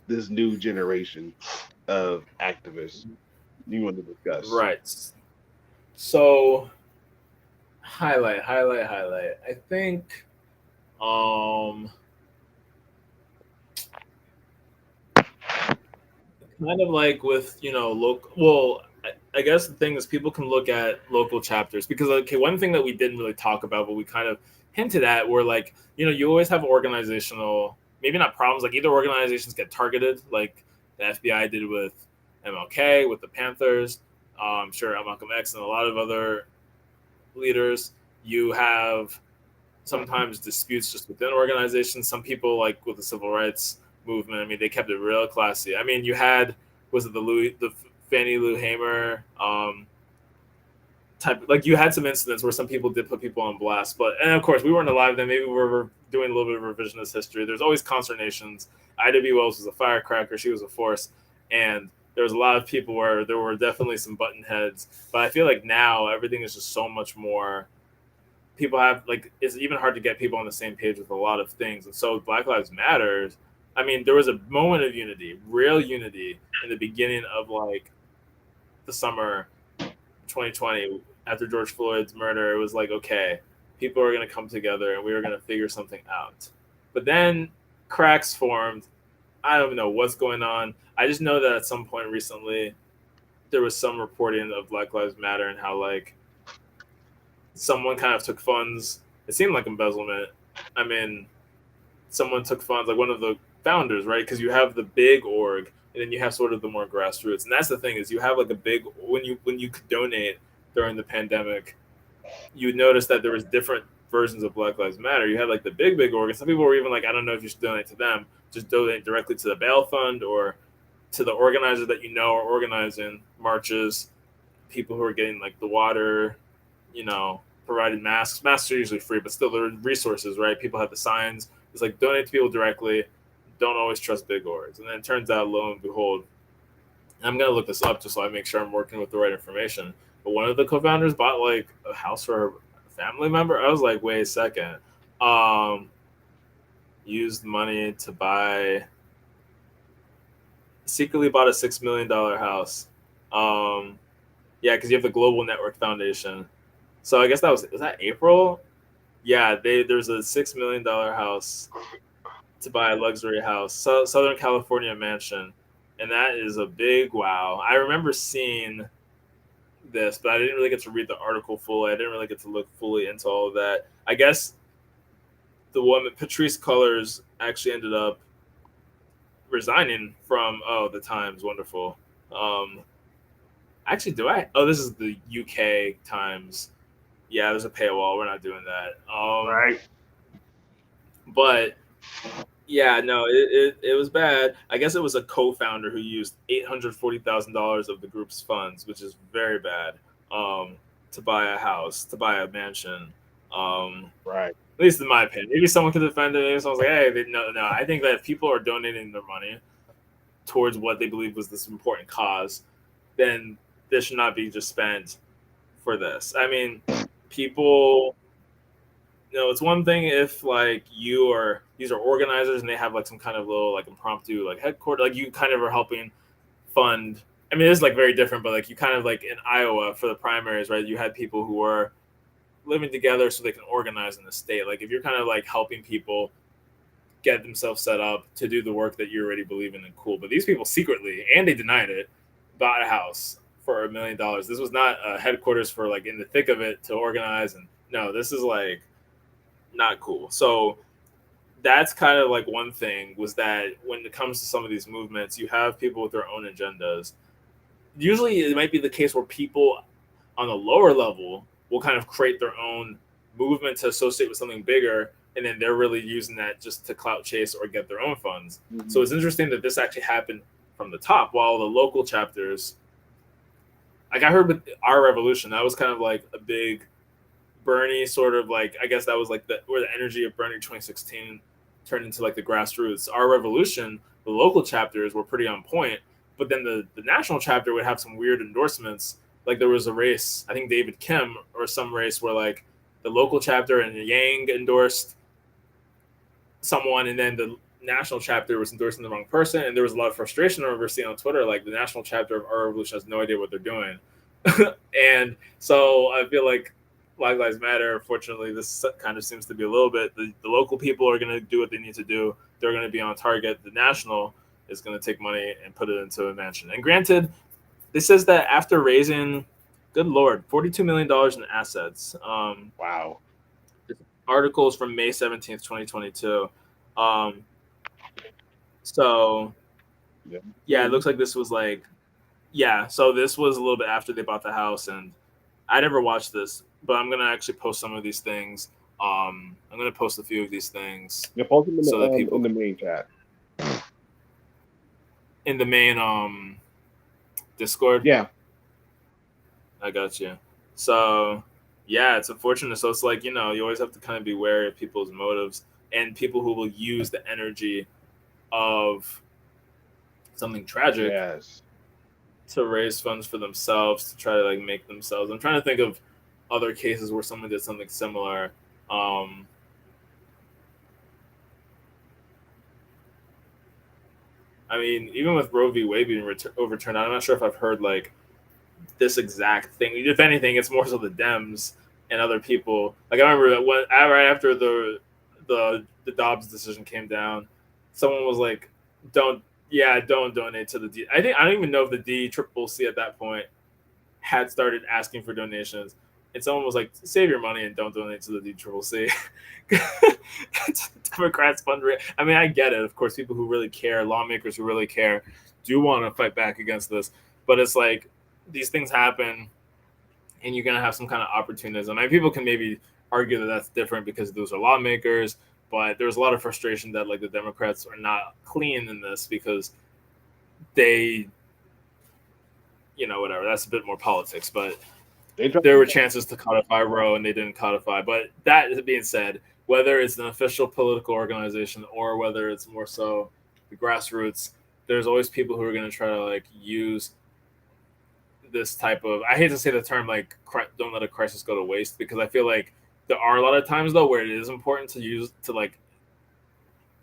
this new generation of activists you want to discuss? right. So highlight. I think um kind of like with local. Well, I guess the thing is people can look at local chapters because okay, one thing that we didn't really talk about, but we kind of hinted at, were like you always have organizational, maybe not problems, like either organizations get targeted, like the FBI did with MLK, with the Panthers, sure Malcolm X, and a lot of other leaders. You have sometimes disputes just within organizations. Some people, like with the civil rights movement, I mean, they kept it real classy. I mean, you had, was it the Fannie Lou Hamer type, like you had some incidents where some people did put people on blast, but and of course we weren't alive then. Maybe we were doing a little bit of revisionist history. There's always consternations. Ida B. Wells was a firecracker. She was a force, and there was a lot of people where there were definitely some button heads. But I feel like now everything is just so much more, people have like, it's even hard to get people on the same page with a lot of things. And so Black Lives Matters, I mean, there was a moment of unity, real unity in the beginning of like the summer 2020 after George Floyd's murder. It was like, okay, people are going to come together and we were going to figure something out. But then cracks formed. I don't know what's going on. I just know that at some point recently there was some reporting of Black Lives Matter and how like someone kind of took funds. It seemed like embezzlement. I mean, someone took funds, like one of the founders, right? Because you have the big org, and then you have sort of the more grassroots. And that's the thing, is you have like a big, when you could donate during the pandemic, you would notice that there was different versions of Black Lives Matter. You had like the big org. Some people were even like, I don't know if you should donate to them. Just donate directly to the bail fund or to the organizers that are organizing marches, people who are getting like the water, provided masks. Masks are usually free, but still there are resources, right? People have the signs. It's like donate to people directly. Don't always trust big orgs. And then it turns out, lo and behold, I'm gonna look this up just so I make sure I'm working with the right information. But one of the co-founders bought like a house for a family member. I was like, wait a second. Um, Used money to buy, secretly bought a $6 million house. Um, yeah, because you have the Global Network Foundation. So I guess was that April? Yeah, there's a $6 million house to buy a luxury house, Southern California mansion, and that is a big wow. I remember seeing this, but I didn't really get to read the article fully. I didn't really get to look fully into all of that. I guess the woman Patrice Cullors actually ended up resigning from the Times. Wonderful. Um, Actually, do I? Oh, this is the UK Times. Yeah, there's a paywall. We're not doing that. Right. But yeah, no, it was bad. I guess it was a co-founder who used $840,000 of the group's funds, which is very bad, to buy a house, to buy a mansion. Right. At least in my opinion. Maybe someone could defend it. Maybe someone's like, hey, no. I think that if people are donating their money towards what they believe was this important cause, then this should not be just spent for this. I mean, people it's one thing if like these are organizers and they have like some kind of little like impromptu like headquarters, like you kind of are helping fund. I mean, it's like very different, but like you kind of like in Iowa for the primaries, right? You had people who were living together so they can organize in the state. Like if you're kind of like helping people get themselves set up to do the work that you already believe in, and cool. But these people secretly, and they denied it, bought a house for $1 million. This was not a headquarters for like in the thick of it to organize, and no, this is like not cool. So that's kind of like one thing was that when it comes to some of these movements, you have people with their own agendas. Usually, it might be the case where people on the lower level will kind of create their own movement to associate with something bigger, and then they're really using that just to clout chase or get their own funds. Mm-hmm. So it's interesting that this actually happened from the top, while the local chapters, like I heard with Our Revolution, that was kind of like a big Bernie sort of like, I guess that was like where the energy of Bernie 2016 turned into like the grassroots. Our Revolution, the local chapters were pretty on point, but then the national chapter would have some weird endorsements. Like there was a race, I think David Kim or some race where like the local chapter and Yang endorsed someone, and then the national chapter was endorsing the wrong person, and there was a lot of frustration I remember seeing on Twitter. Like the national chapter of Our Revolution has no idea what they're doing, and so I feel like Black Lives Matter. Unfortunately, this kind of seems to be a little bit. The local people are going to do what they need to do. They're going to be on target. The national is going to take money and put it into a mansion. And granted, this says that after raising, good lord, $42 million in assets. Wow. Articles from May 17th, 2022. So yeah, it looks like this was like, yeah. So this was a little bit after they bought the house, and I never watched this, but I'm gonna actually post some of these things. I'm gonna post a few of these things. Yeah, post them in so that people in the main chat. In the main Discord. Yeah. I got you. So yeah, it's unfortunate. So it's like, you always have to kind of be wary of people's motives and people who will use the energy of something tragic Yes. to raise funds for themselves, to try to like make themselves. I'm trying to think of other cases where someone did something similar. I mean, even with Roe v. Wade being overturned, I'm not sure if I've heard like this exact thing. If anything, it's more so the Dems and other people. Like I remember that right after the Dobbs decision came down, someone was like, don't donate to the D. I don't even know if the DCCC at that point had started asking for donations, and someone was like, save your money and don't donate to the DCCC. Democrats fundraise. I mean, I get it. Of course, people who really care, lawmakers who really care, do want to fight back against this. But it's like these things happen, and you're gonna have some kind of opportunism. I mean, people can maybe argue that that's different because those are lawmakers, but there's a lot of frustration that like the Democrats are not clean in this because they, whatever. That's a bit more politics, but there were chances to codify Roe and they didn't codify. But that being said, whether it's an official political organization or whether it's more so the grassroots, there's always people who are going to try to like use this type of, I hate to say the term like don't let a crisis go to waste, because I feel like there are a lot of times though where it is important to use to like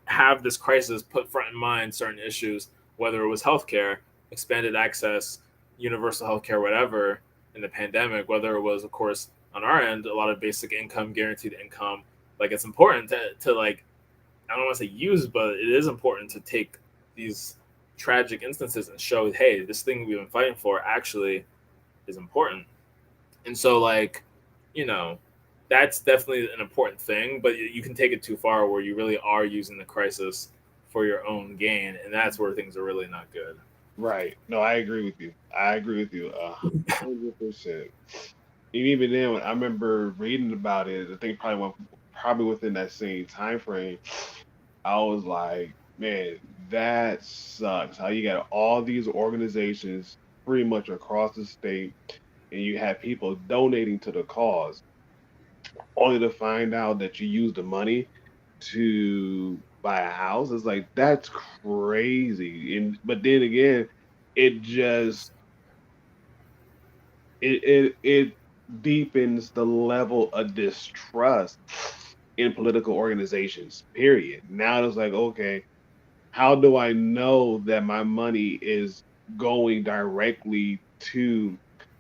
have this crisis put front in mind certain issues, whether it was healthcare, expanded access, universal healthcare, whatever in the pandemic, whether it was of course on our end a lot of basic income, guaranteed income. Like it's important to like, I don't want to say use, but it is important to take these tragic instances and show, hey, this thing we've been fighting for actually is important. And so like, that's definitely an important thing, but you can take it too far where you really are using the crisis for your own gain, and that's where things are really not good. Right. No, I agree with you. 100%. Even then, I remember reading about it. I think probably within that same time frame. I was like, man, that sucks. How you got all these organizations pretty much across the state, and you have people donating to the cause, only to find out that you used the money to buy a house. It's like that's crazy. But then again, it just it deepens the level of distrust in political organizations. Period. Now it's like, okay, how do I know that my money is going directly to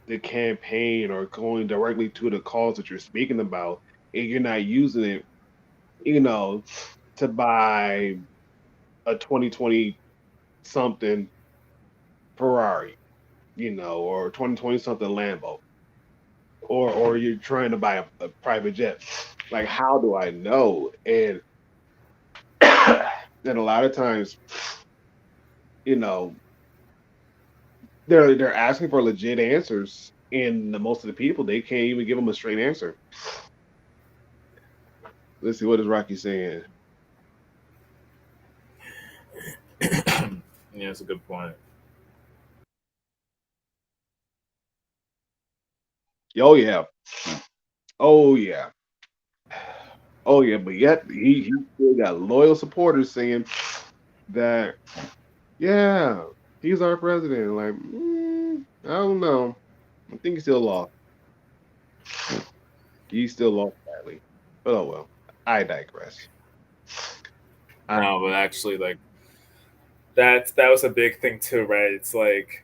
the campaign or going directly to the cause that you're speaking about, and you're not using it, you know, to buy a 2020 something Ferrari, or 2020 something Lambo, or you're trying to buy a private jet. Like, how do I know? And then a lot of times, you know, they're asking for legit answers, and most of the people, they can't even give them a straight answer. Let's see, what is Rocky saying? Yeah, that's a good point. Oh yeah, oh yeah, oh yeah. But yet he still got loyal supporters saying that, yeah, he's our president. Like, I don't know. I think he still lost. He still lost badly. But oh well. I digress. I, No, but actually, like that was a big thing too, right? It's like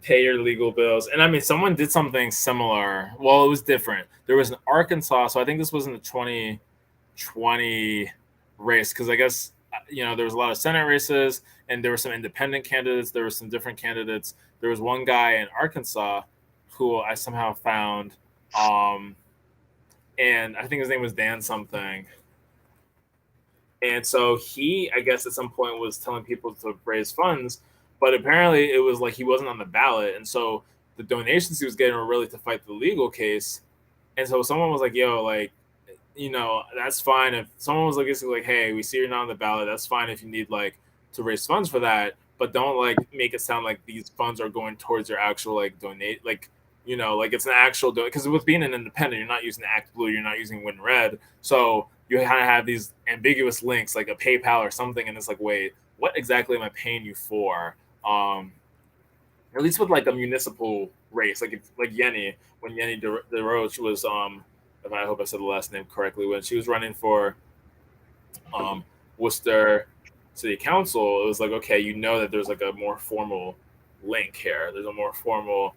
pay your legal bills. And I mean, someone did something similar. Well, it was different. There was an Arkansas, so I think this was in the 2020 race because I guess there was a lot of Senate races and there were some independent candidates. There were some different candidates. There was one guy in Arkansas who I somehow found, and I think his name was Dan something. And so he, I guess, at some point was telling people to raise funds, but apparently it was like he wasn't on the ballot, and so the donations he was getting were really to fight the legal case. And so someone was like, "Yo, like, that's fine if someone was like, basically like, hey, we see you're not on the ballot. That's fine if you need like to raise funds for that, but don't like make it sound like these funds are going towards your actual like donate like." Like it's an actual because with being an independent, you're not using Act Blue, you're not using Win Red, so you kind of have these ambiguous links like a PayPal or something, and it's like, wait, what exactly am I paying you for? At least with like a municipal race, like Yenny, when Yenny DeRoche was if I hope I said the last name correctly, when she was running for um Worcester City Council, it was like, okay, that there's like a more formal link here. There's a more formal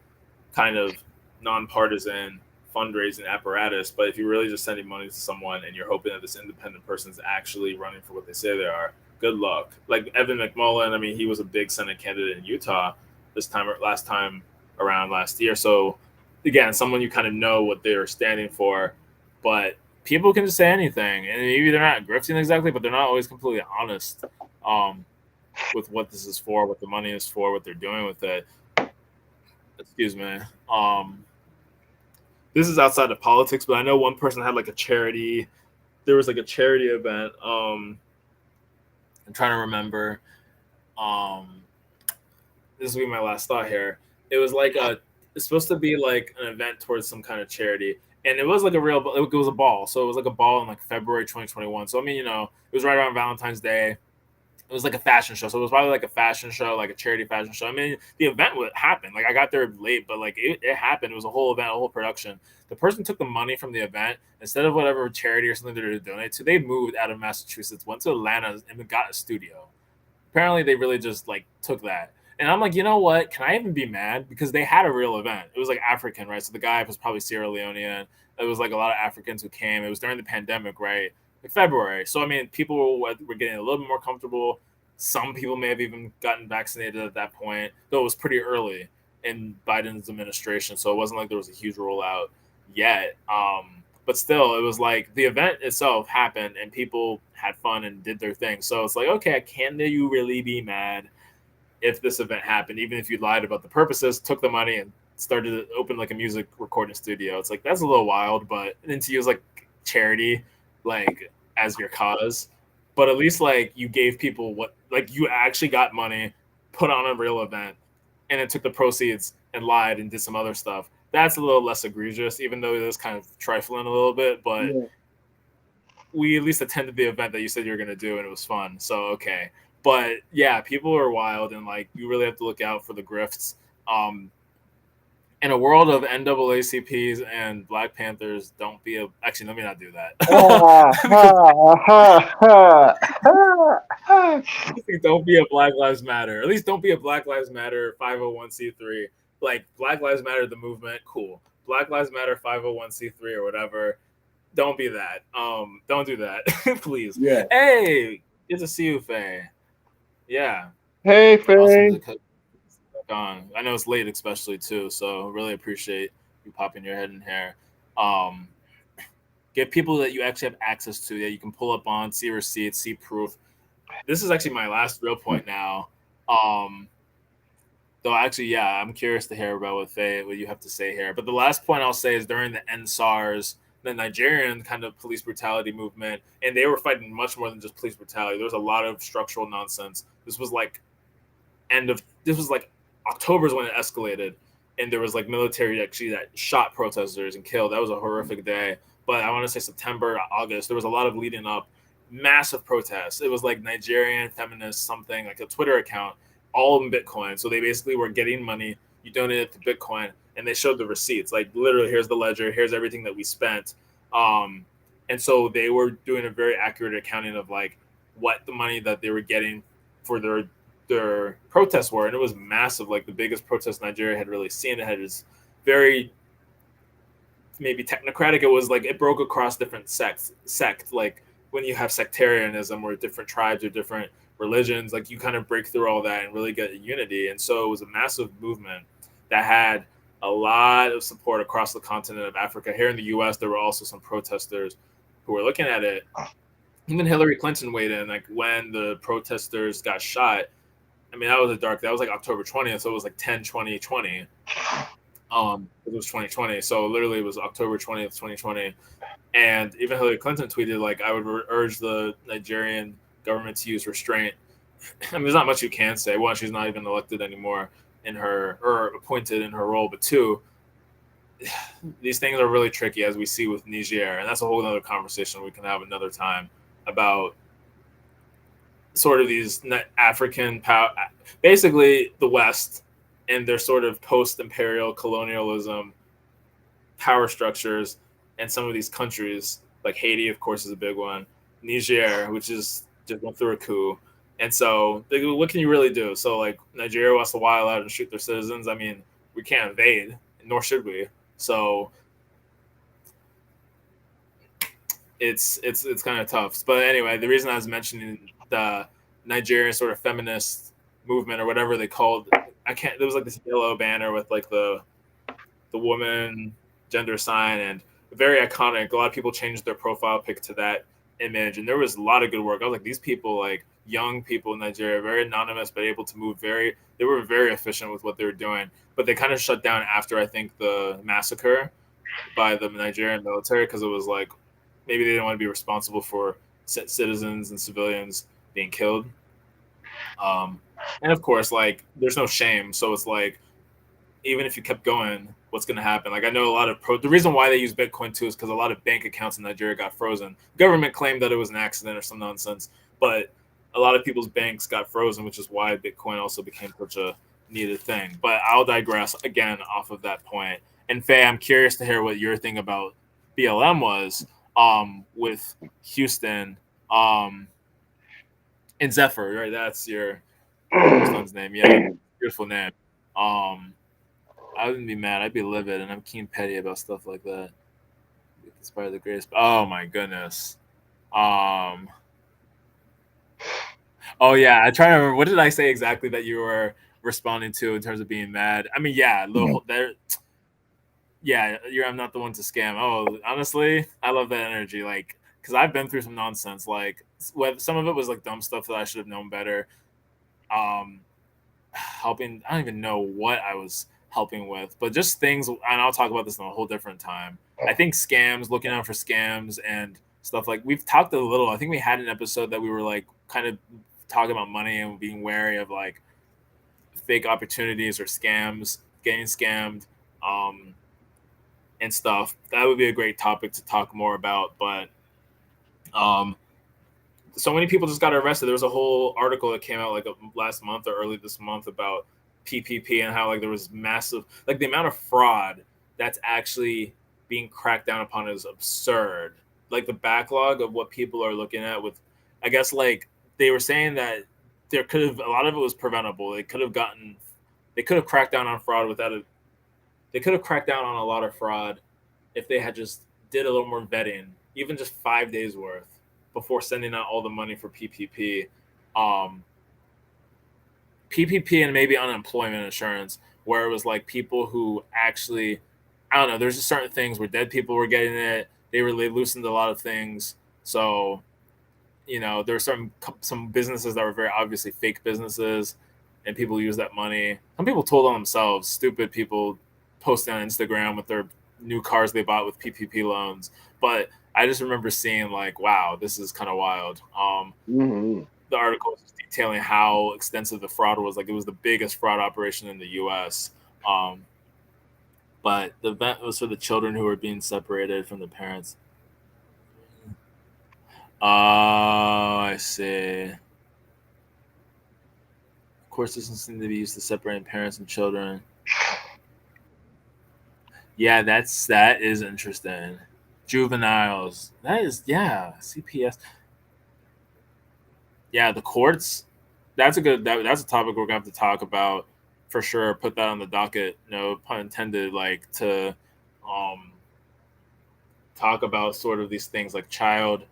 kind of nonpartisan fundraising apparatus. But if you're really just sending money to someone and you're hoping that this independent person is actually running for what they say they are, good luck. Like Evan McMullen, I mean, he was a big Senate candidate in Utah last time around last year. So again, someone you kind of know what they're standing for, but people can just say anything, and maybe they're not grifting exactly, but they're not always completely honest with what this is for, what the money is for, what they're doing with it. Excuse me. This is outside of politics, but I know one person had like a charity. There was like a charity event. I'm trying to remember. This will be my last thought here. It was like it's supposed to be like an event towards some kind of charity, and it was like it was a ball. So it was like a ball in like February 2021. So I mean, it was right around Valentine's Day. It was like a fashion show. So it was probably like a fashion show, like a charity fashion show. I mean, the event would happen. Like I got there late, but like it happened. It was a whole event, a whole production. The person took the money from the event instead of whatever charity or something they were to donate to. They moved out of Massachusetts, went to Atlanta, and got a studio. Apparently, they really just like took that. And I'm like, you know what? Can I even be mad? Because they had a real event. It was like African, right? So the guy was probably Sierra Leonean. It was like a lot of Africans who came. It was during the pandemic, right? Like February. So I mean, people were getting a little bit more comfortable. Some people may have even gotten vaccinated at that point, though it was pretty early in Biden's administration. So it wasn't like there was a huge rollout yet. But still, it was like the event itself happened and people had fun and did their thing. So it's like, okay, can you really be mad if this event happened, even if you lied about the purposes, took the money and started to open like a music recording studio? It's like, that's a little wild, but then to use like charity, like as your cause, but at least like you gave people what, like you actually got money, put on a real event, and then took the proceeds and lied and did some other stuff. That's a little less egregious, even though it is kind of trifling a little bit, but yeah. we at least attended the event that you said you were going to do and it was fun. So, okay. But yeah, people are wild and like you really have to look out for the grifts. In a world of NAACPs and Black Panthers, don't be a. Actually, let me not do that. Don't be a Black Lives Matter. At least don't be a Black Lives Matter 501c3. Like Black Lives Matter, the movement, cool. Black Lives Matter 501c3 or whatever. Don't be that. Don't do that, please. Yeah. Hey, good to see you, Faye. Yeah, Hey, awesome Faye. to come on. I know it's late, especially too. So really appreciate you popping your head in here. Um, get people that you actually have access to that you can pull up on, see receipts, see proof. This is actually my last real point now. Um, though actually, yeah, I'm curious to hear about what you have to say here. But the last point I'll say is during the NSARS, the Nigerian kind of police brutality movement, and they were fighting much more than just police brutality. There was a lot of structural nonsense. This was like October is when it escalated, and there was like military actually that shot protesters and killed. That was a horrific day. But I want to say September, August, there was a lot of leading up, massive protests. It was like Nigerian feminist something like a Twitter account, all in Bitcoin. So they basically were getting money. You donate it to Bitcoin, and they showed the receipts. Like literally, here's the ledger. Here's everything that we spent. Um, and so they were doing a very accurate accounting of like what the money that they were getting for their protests were, and it was massive, like the biggest protest Nigeria had really seen. It had this very maybe technocratic. It was like it broke across different sect like when you have sectarianism where different tribes or different religions, like you kind of break through all that and really get unity. And so it was a massive movement that had a lot of support across the continent of Africa. Here in the US, there were also some protesters who were looking at it. Even Hillary Clinton weighed in, like when the protesters got shot. I mean, that was like October 20th, so it was like 10/20/20. It was 2020, so literally it was October 20th, 2020. And even Hillary Clinton tweeted like, I would urge the Nigerian government to use restraint. I mean, there's not much you can say. One, she's not even elected anymore in her or appointed in her role, but two, these things are really tricky as we see with Niger, and that's a whole other conversation we can have another time about sort of these African power, basically the West and their sort of post-imperial colonialism power structures, and some of these countries like Haiti, of course, is a big one. Niger, which is just went through a coup, and so what can you really do? So like Nigeria wants to wild out and shoot their citizens. I mean, we can't invade, nor should we. So it's kind of tough. But anyway, the reason I was mentioning the Nigerian sort of feminist movement or whatever they called, I can't. There was like this yellow banner with like the woman gender sign, and very iconic. A lot of people changed their profile pic to that image, and there was a lot of good work. I was like, these people, like young people in Nigeria, very anonymous but able to move very. They were very efficient with what they were doing, but they kind of shut down after I think the massacre by the Nigerian military because it was like maybe they didn't want to be responsible for citizens and civilians being killed. And of course, like there's no shame, so it's like even if you kept going, what's going to happen? Like I know a lot of the reason why they use Bitcoin too is because a lot of bank accounts in Nigeria got frozen. The government claimed that it was an accident or some nonsense, but a lot of people's banks got frozen, which is why Bitcoin also became such a needed thing. But I'll digress again off of that point. And Faye, I'm curious to hear what your thing about BLM was with Houston and Zephyr, right? That's your son's name. Yeah, beautiful name. Um, I wouldn't be mad. I'd be livid, and I'm keen petty about stuff like that. It's part of the greatest. Oh my goodness. Um. Oh yeah, I try to remember. What did I say exactly that you were responding to in terms of being mad? I mean, yeah, there. Yeah, I'm not the one to scam. Oh, honestly, I love that energy. Like, because I've been through some nonsense. Like, some of it was like dumb stuff that I should have known better. Um, helping. I don't even know what I was helping with, but just things. And I'll talk about this in a whole different time. I think scams, looking out for scams and stuff like we've talked a little. I think we had an episode that we were like kind of talking about money and being wary of like fake opportunities or scams, getting scammed, and stuff. That would be a great topic to talk more about. But um, so many people just got arrested. There was a whole article that came out like last month or early this month about PPP and how like there was massive, like the amount of fraud that's actually being cracked down upon is absurd. Like the backlog of what people are looking at with, I guess like they were saying that there could have, a lot of it was preventable. They could have cracked down on fraud without it. They could have cracked down on a lot of fraud if they had just did a little more vetting, even just 5 days worth before sending out all the money for PPP. PPP and maybe unemployment insurance, where it was like people who actually, I don't know, there's just certain things where dead people were getting it. They loosened a lot of things. So, there's some businesses that were very obviously fake businesses, and people use that money. Some people told on themselves, stupid people posting on Instagram with their new cars they bought with PPP loans. But I just remember seeing like, wow, this is kind of wild. The article was detailing how extensive the fraud was. Like it was the biggest fraud operation in the U.S. But the event was for the children who were being separated from the parents. Oh, I see. Of course, this doesn't seem to be used to separating parents and children. Yeah, that is interesting. Juveniles. That is, yeah, CPS. Yeah, the courts. That's a topic we're gonna have to talk about for sure. Put that on the docket. No pun intended. Like to talk about sort of these things like child,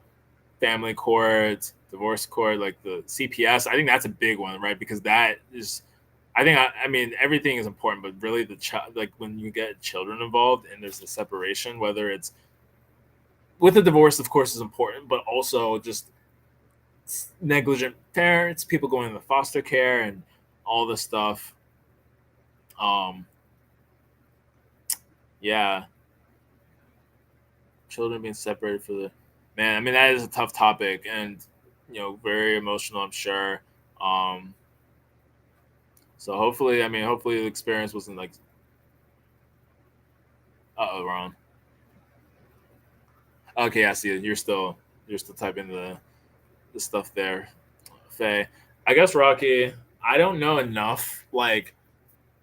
family court, divorce court, like the CPS. I think that's a big one, right? Because that is, I mean, everything is important, but really the child, like when you get children involved and there's the separation, whether it's with a divorce, of course, is important, but also just negligent parents, people going into foster care, and all this stuff. Yeah, children being separated for the man. I mean, that is a tough topic, and very emotional, I'm sure. So hopefully, hopefully the experience wasn't like, wrong. Okay, I see it. You're still typing the stuff there, Faye. I guess Rocky. I don't know enough. Like,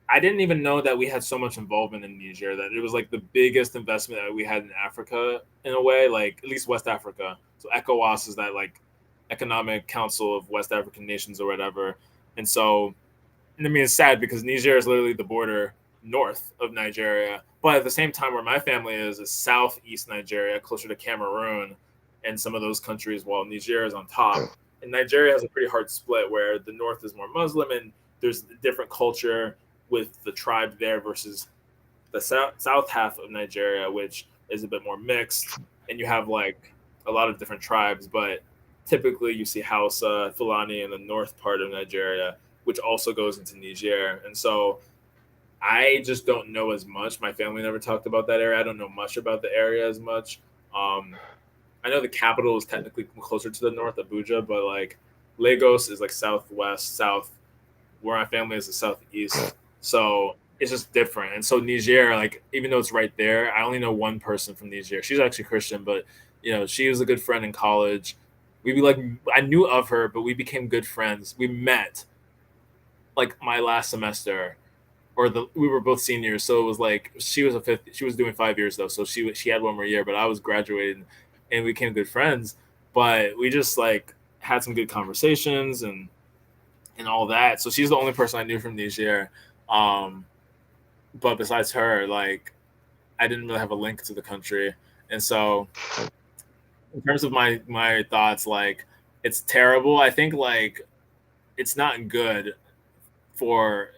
I didn't even know that we had so much involvement in Niger. That it was like the biggest investment that we had in Africa in a way, like at least West Africa. So ECOWAS is that like Economic Council of West African Nations or whatever. And so, I mean, it's sad because Niger is literally the border north of Nigeria, but at the same time, where my family is southeast Nigeria, closer to Cameroon and some of those countries, while Niger is on top. And Nigeria has a pretty hard split where the north is more Muslim and there's a different culture with the tribe there versus the south half of Nigeria, which is a bit more mixed. And you have like a lot of different tribes, but typically you see Hausa, Fulani in the north part of Nigeria, which also goes into Niger. And so I just don't know as much. My family never talked about that area. I don't know much about the area as much. I know the capital is technically closer to the north, Abuja, but like Lagos is like southwest, south, where my family is the southeast. So it's just different. And so Niger, like even though it's right there, I only know one person from Niger. She's actually Christian, but she was a good friend in college. I knew of her, but we became good friends. We met like my last semester, we were both seniors, so it was like she was doing 5 years though, so she had one more year, but I was graduating, and we became good friends. But we just like had some good conversations and all that. So she's the only person I knew from Niger. But besides her, like I didn't really have a link to the country, and so in terms of my thoughts, like it's terrible. I think like it's not good for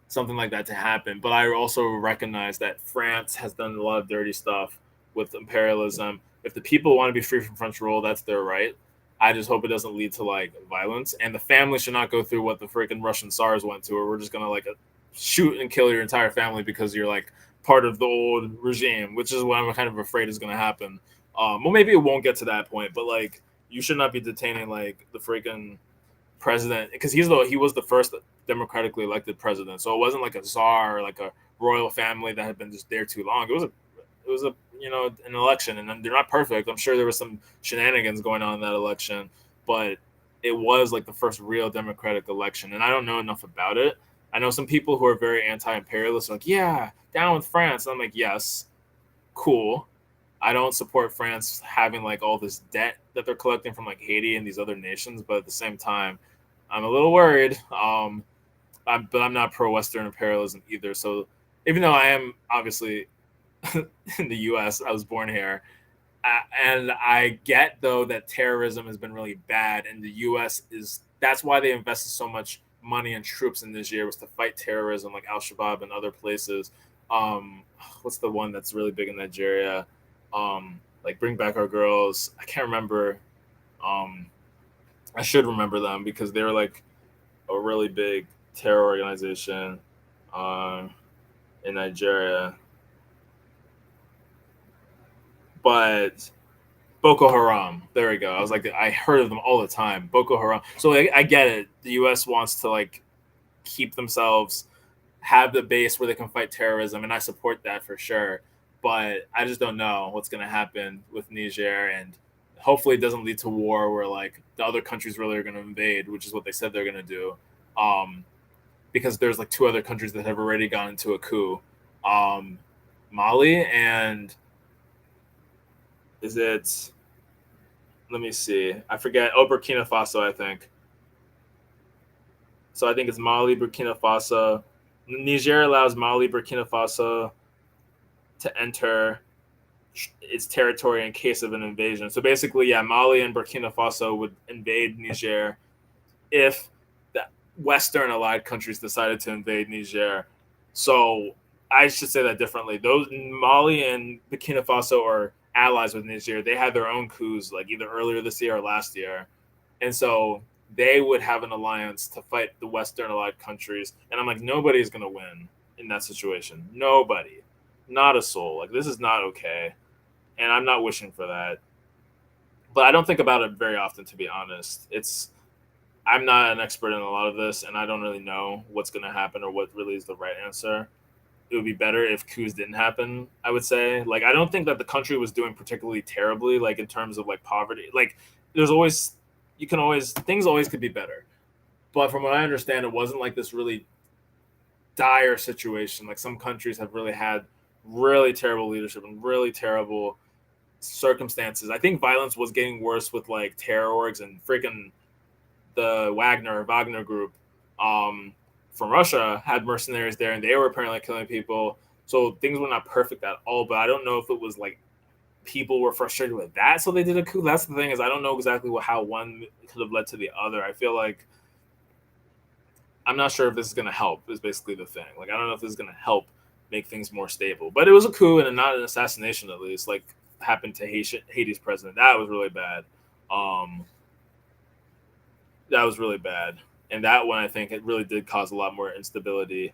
something like that to happen. But I also recognize that France has done a lot of dirty stuff with imperialism. If the people want to be free from French rule, that's their right. I just hope it doesn't lead to like violence, and the family should not go through what the freaking Russian Tsars went to, where we're just gonna like shoot and kill your entire family because you're like part of the old regime, which is what I'm kind of afraid is gonna happen. Well, maybe it won't get to that point, but like you should not be detaining like the freaking president, because he was the first democratically elected president. So it wasn't like a czar or like a royal family that had been just there too long. It was a an election, and they're not perfect. I'm sure there was some shenanigans going on in that election, but it was like the first real democratic election. And I don't know enough about it. I know some people who are very anti-imperialist are like, yeah, down with France. And I'm like, yes, cool. I don't support France having like all this debt that they're collecting from like Haiti and these other nations, but at the same time, I'm a little worried. But I'm not pro-Western imperialism either. So even though I am obviously in the U.S., I was born here, and I get though that terrorism has been really bad, and the U.S. is that's why they invested so much money and troops in this year was to fight terrorism like Al Shabaab and other places. Um, what's the one that's really big in Nigeria? Like Bring Back Our Girls. I can't remember. Um, I should remember them because they were like a really big terror organization um, in Nigeria. But Boko Haram. There we go. I was like, I heard of them all the time. Boko Haram. So like, I get it. The U.S. wants to like keep themselves, have the base where they can fight terrorism, and I support that for sure. But I just don't know what's going to happen with Niger, and hopefully it doesn't lead to war where like the other countries really are going to invade, which is what they said they're going to do. Um, because there's like two other countries that have already gone into a coup, um, Mali and is it? Let me see. I forget. Oh, Burkina Faso, I think. So I think it's Mali, Burkina Faso. Niger allows Mali, Burkina Faso to enter its territory in case of an invasion. So basically, yeah, Mali and Burkina Faso would invade Niger if the Western allied countries decided to invade Niger. So I should say that differently. Those Mali and Burkina Faso are allies with Niger. They had their own coups like either earlier this year or last year. And so they would have an alliance to fight the Western allied countries. And I'm like, nobody's going to win in that situation. Nobody. Not a soul. Like, this is not okay. And I'm not wishing for that. But I don't think about it very often, to be honest. I'm not an expert in a lot of this, and I don't really know what's going to happen or what really is the right answer. It would be better if coups didn't happen, I would say. Like, I don't think that the country was doing particularly terribly, like, in terms of, like, poverty. Like, there's always, things always could be better. But from what I understand, it wasn't like this really dire situation. Like, some countries have really had really terrible leadership and really terrible circumstances. I think violence was getting worse with, like, terror orgs and freaking the Wagner group from Russia had mercenaries there, and they were apparently killing people. So things were not perfect at all. But I don't know if it was like people were frustrated with that, so they did a coup. That's the thing is I don't know exactly how one could have led to the other. I feel like I'm not sure if this is going to help. Is basically the thing. Like I don't know if this is going to help make things more stable. But it was a coup and not an assassination, at least. Like happened to Haiti's president. That was really bad. That was really bad. And that one, I think, it really did cause a lot more instability.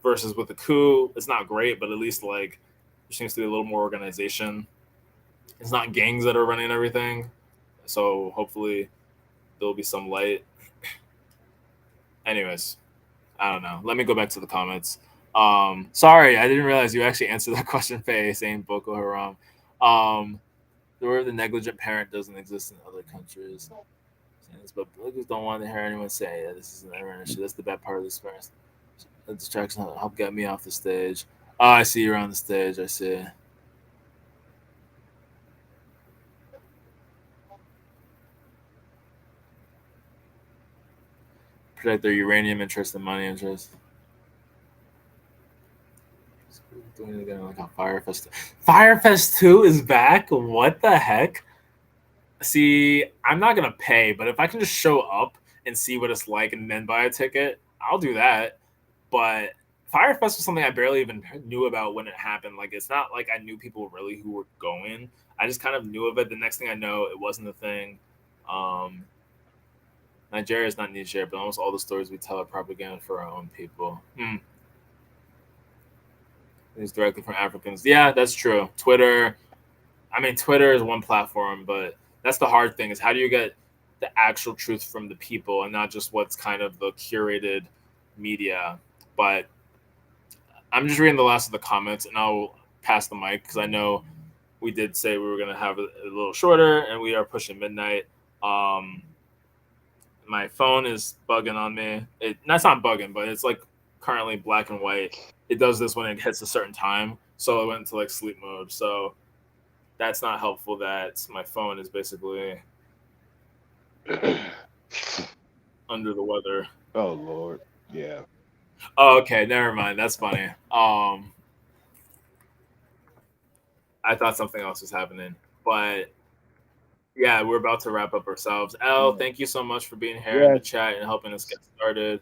Versus with the coup, it's not great, but at least like there seems to be a little more organization. It's not gangs that are running everything, so hopefully there'll be some light. Anyways, I don't know. Let me go back to the comments. Sorry, I didn't realize you actually answered that question, Faye, saying Boko Haram. The word the negligent parent doesn't exist in other countries. But Lakers don't want to hear anyone say that this is an error issue. That's the bad part of this experience. The distraction help get me off the stage. Oh, I see you're on the stage. I see. Protect their uranium interest and money interest. Doing it again like on Firefest. Firefest 2 is back? What the heck? See, I'm not gonna pay, but if I can just show up and see what it's like and then buy a ticket, I'll do that. But Firefest was something I barely even knew about when it happened. Like, it's not like I knew people really who were going. I just kind of knew of it. The next thing I know, it wasn't a thing. Nigeria is not Niger, but almost all the stories we tell are propaganda for our own people. It's directly from Africans. Yeah, that's true. Twitter is one platform, but that's the hard thing is how do you get the actual truth from the people and not just what's kind of the curated media. But I'm just reading the last of the comments and I'll pass the mic because I know we did say we were going to have a little shorter and we are pushing midnight. And my phone is bugging on me. That's not bugging, but it's like currently black and white. It does this when it hits a certain time, so I went into like sleep mode. So that's not helpful. That my phone is basically under the weather. Oh Lord, yeah. Oh, okay, never mind. That's funny. I thought something else was happening, but yeah, we're about to wrap up ourselves. L, Yeah. thank you so much for being here in the Yes, chat and helping us get started.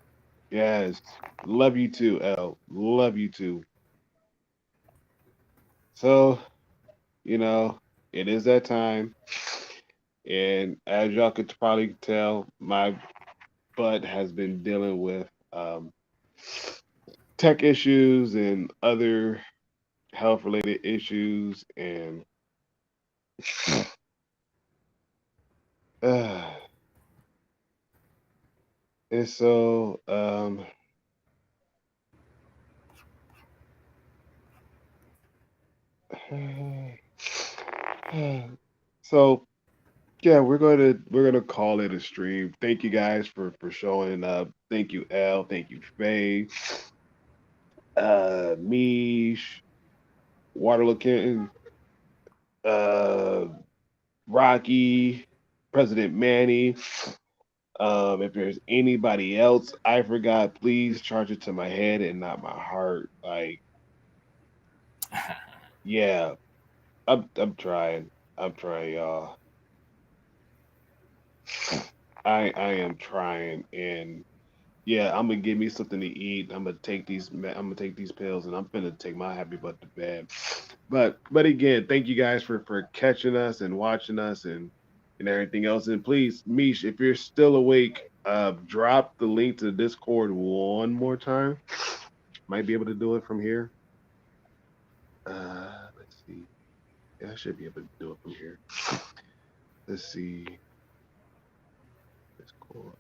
yes. Love you too, L. Love you too. So, you know, it is that time. And as y'all could probably tell, my butt has been dealing with tech issues and other health related issues. Uh, and so, so yeah, we're gonna call it a stream. Thank you guys for showing up. Thank you, L. Thank you, Faye, Mish, Waterloo Kenton, uh, Rocky, President Manny. If there's anybody else I forgot, please charge it to my head and not my heart. Like, yeah, I'm trying. I'm trying, y'all. I am trying, and yeah, I'm gonna give me something to eat. I'm gonna take these pills, and I'm gonna take my happy butt to bed. But again, thank you guys for catching us and watching us and everything else. And please, Mish, if you're still awake, drop the link to the Discord one more time. Might be able to do it from here. Let's see. Yeah, I should be able to do it from here. Let's see. Discord.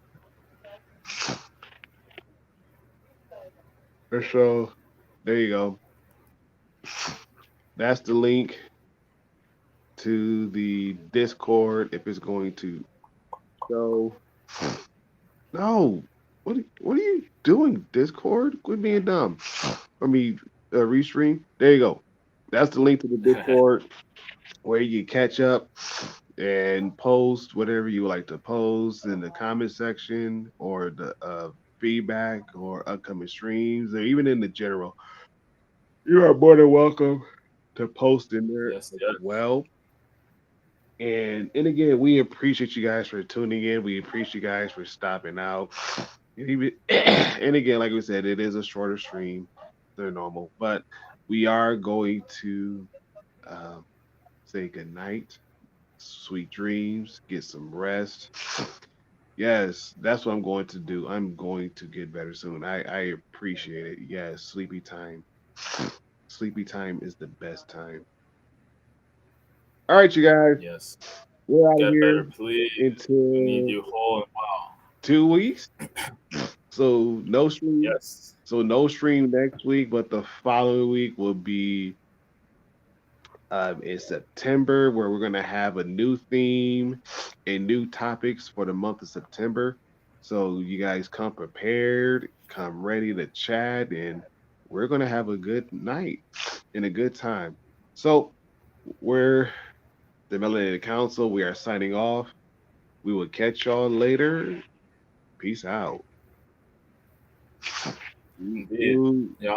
So there you go. That's the link to the Discord if it's going to show. No, what are you doing, Discord? Quit being dumb. I mean, restream. There you go. That's the link to the Discord where you catch up and post whatever you would like to post in the comment section or the feedback or upcoming streams or even in the general. You are more than welcome to post in there Yes, as yes. well. And again, we appreciate you guys for tuning in. We appreciate you guys for stopping out. And again, like we said, it is a shorter stream than normal, but we are going to um, say good night, sweet dreams, get some rest. Yes, that's what I'm going to do. I'm going to get better soon. I appreciate it. Yes, sleepy time. Sleepy time is the best time. All right, you guys, Yes. we're out of Get better, here please. We need until you whole and well. 2 weeks. So no stream. Yes. So no stream next week, but the following week will be in September, where we're gonna have a new theme and new topics for the month of September. So you guys come prepared, come ready to chat, and we're gonna have a good night and a good time. So we're the Melanated Council. We are signing off. We will catch y'all later. Peace out. Indeed.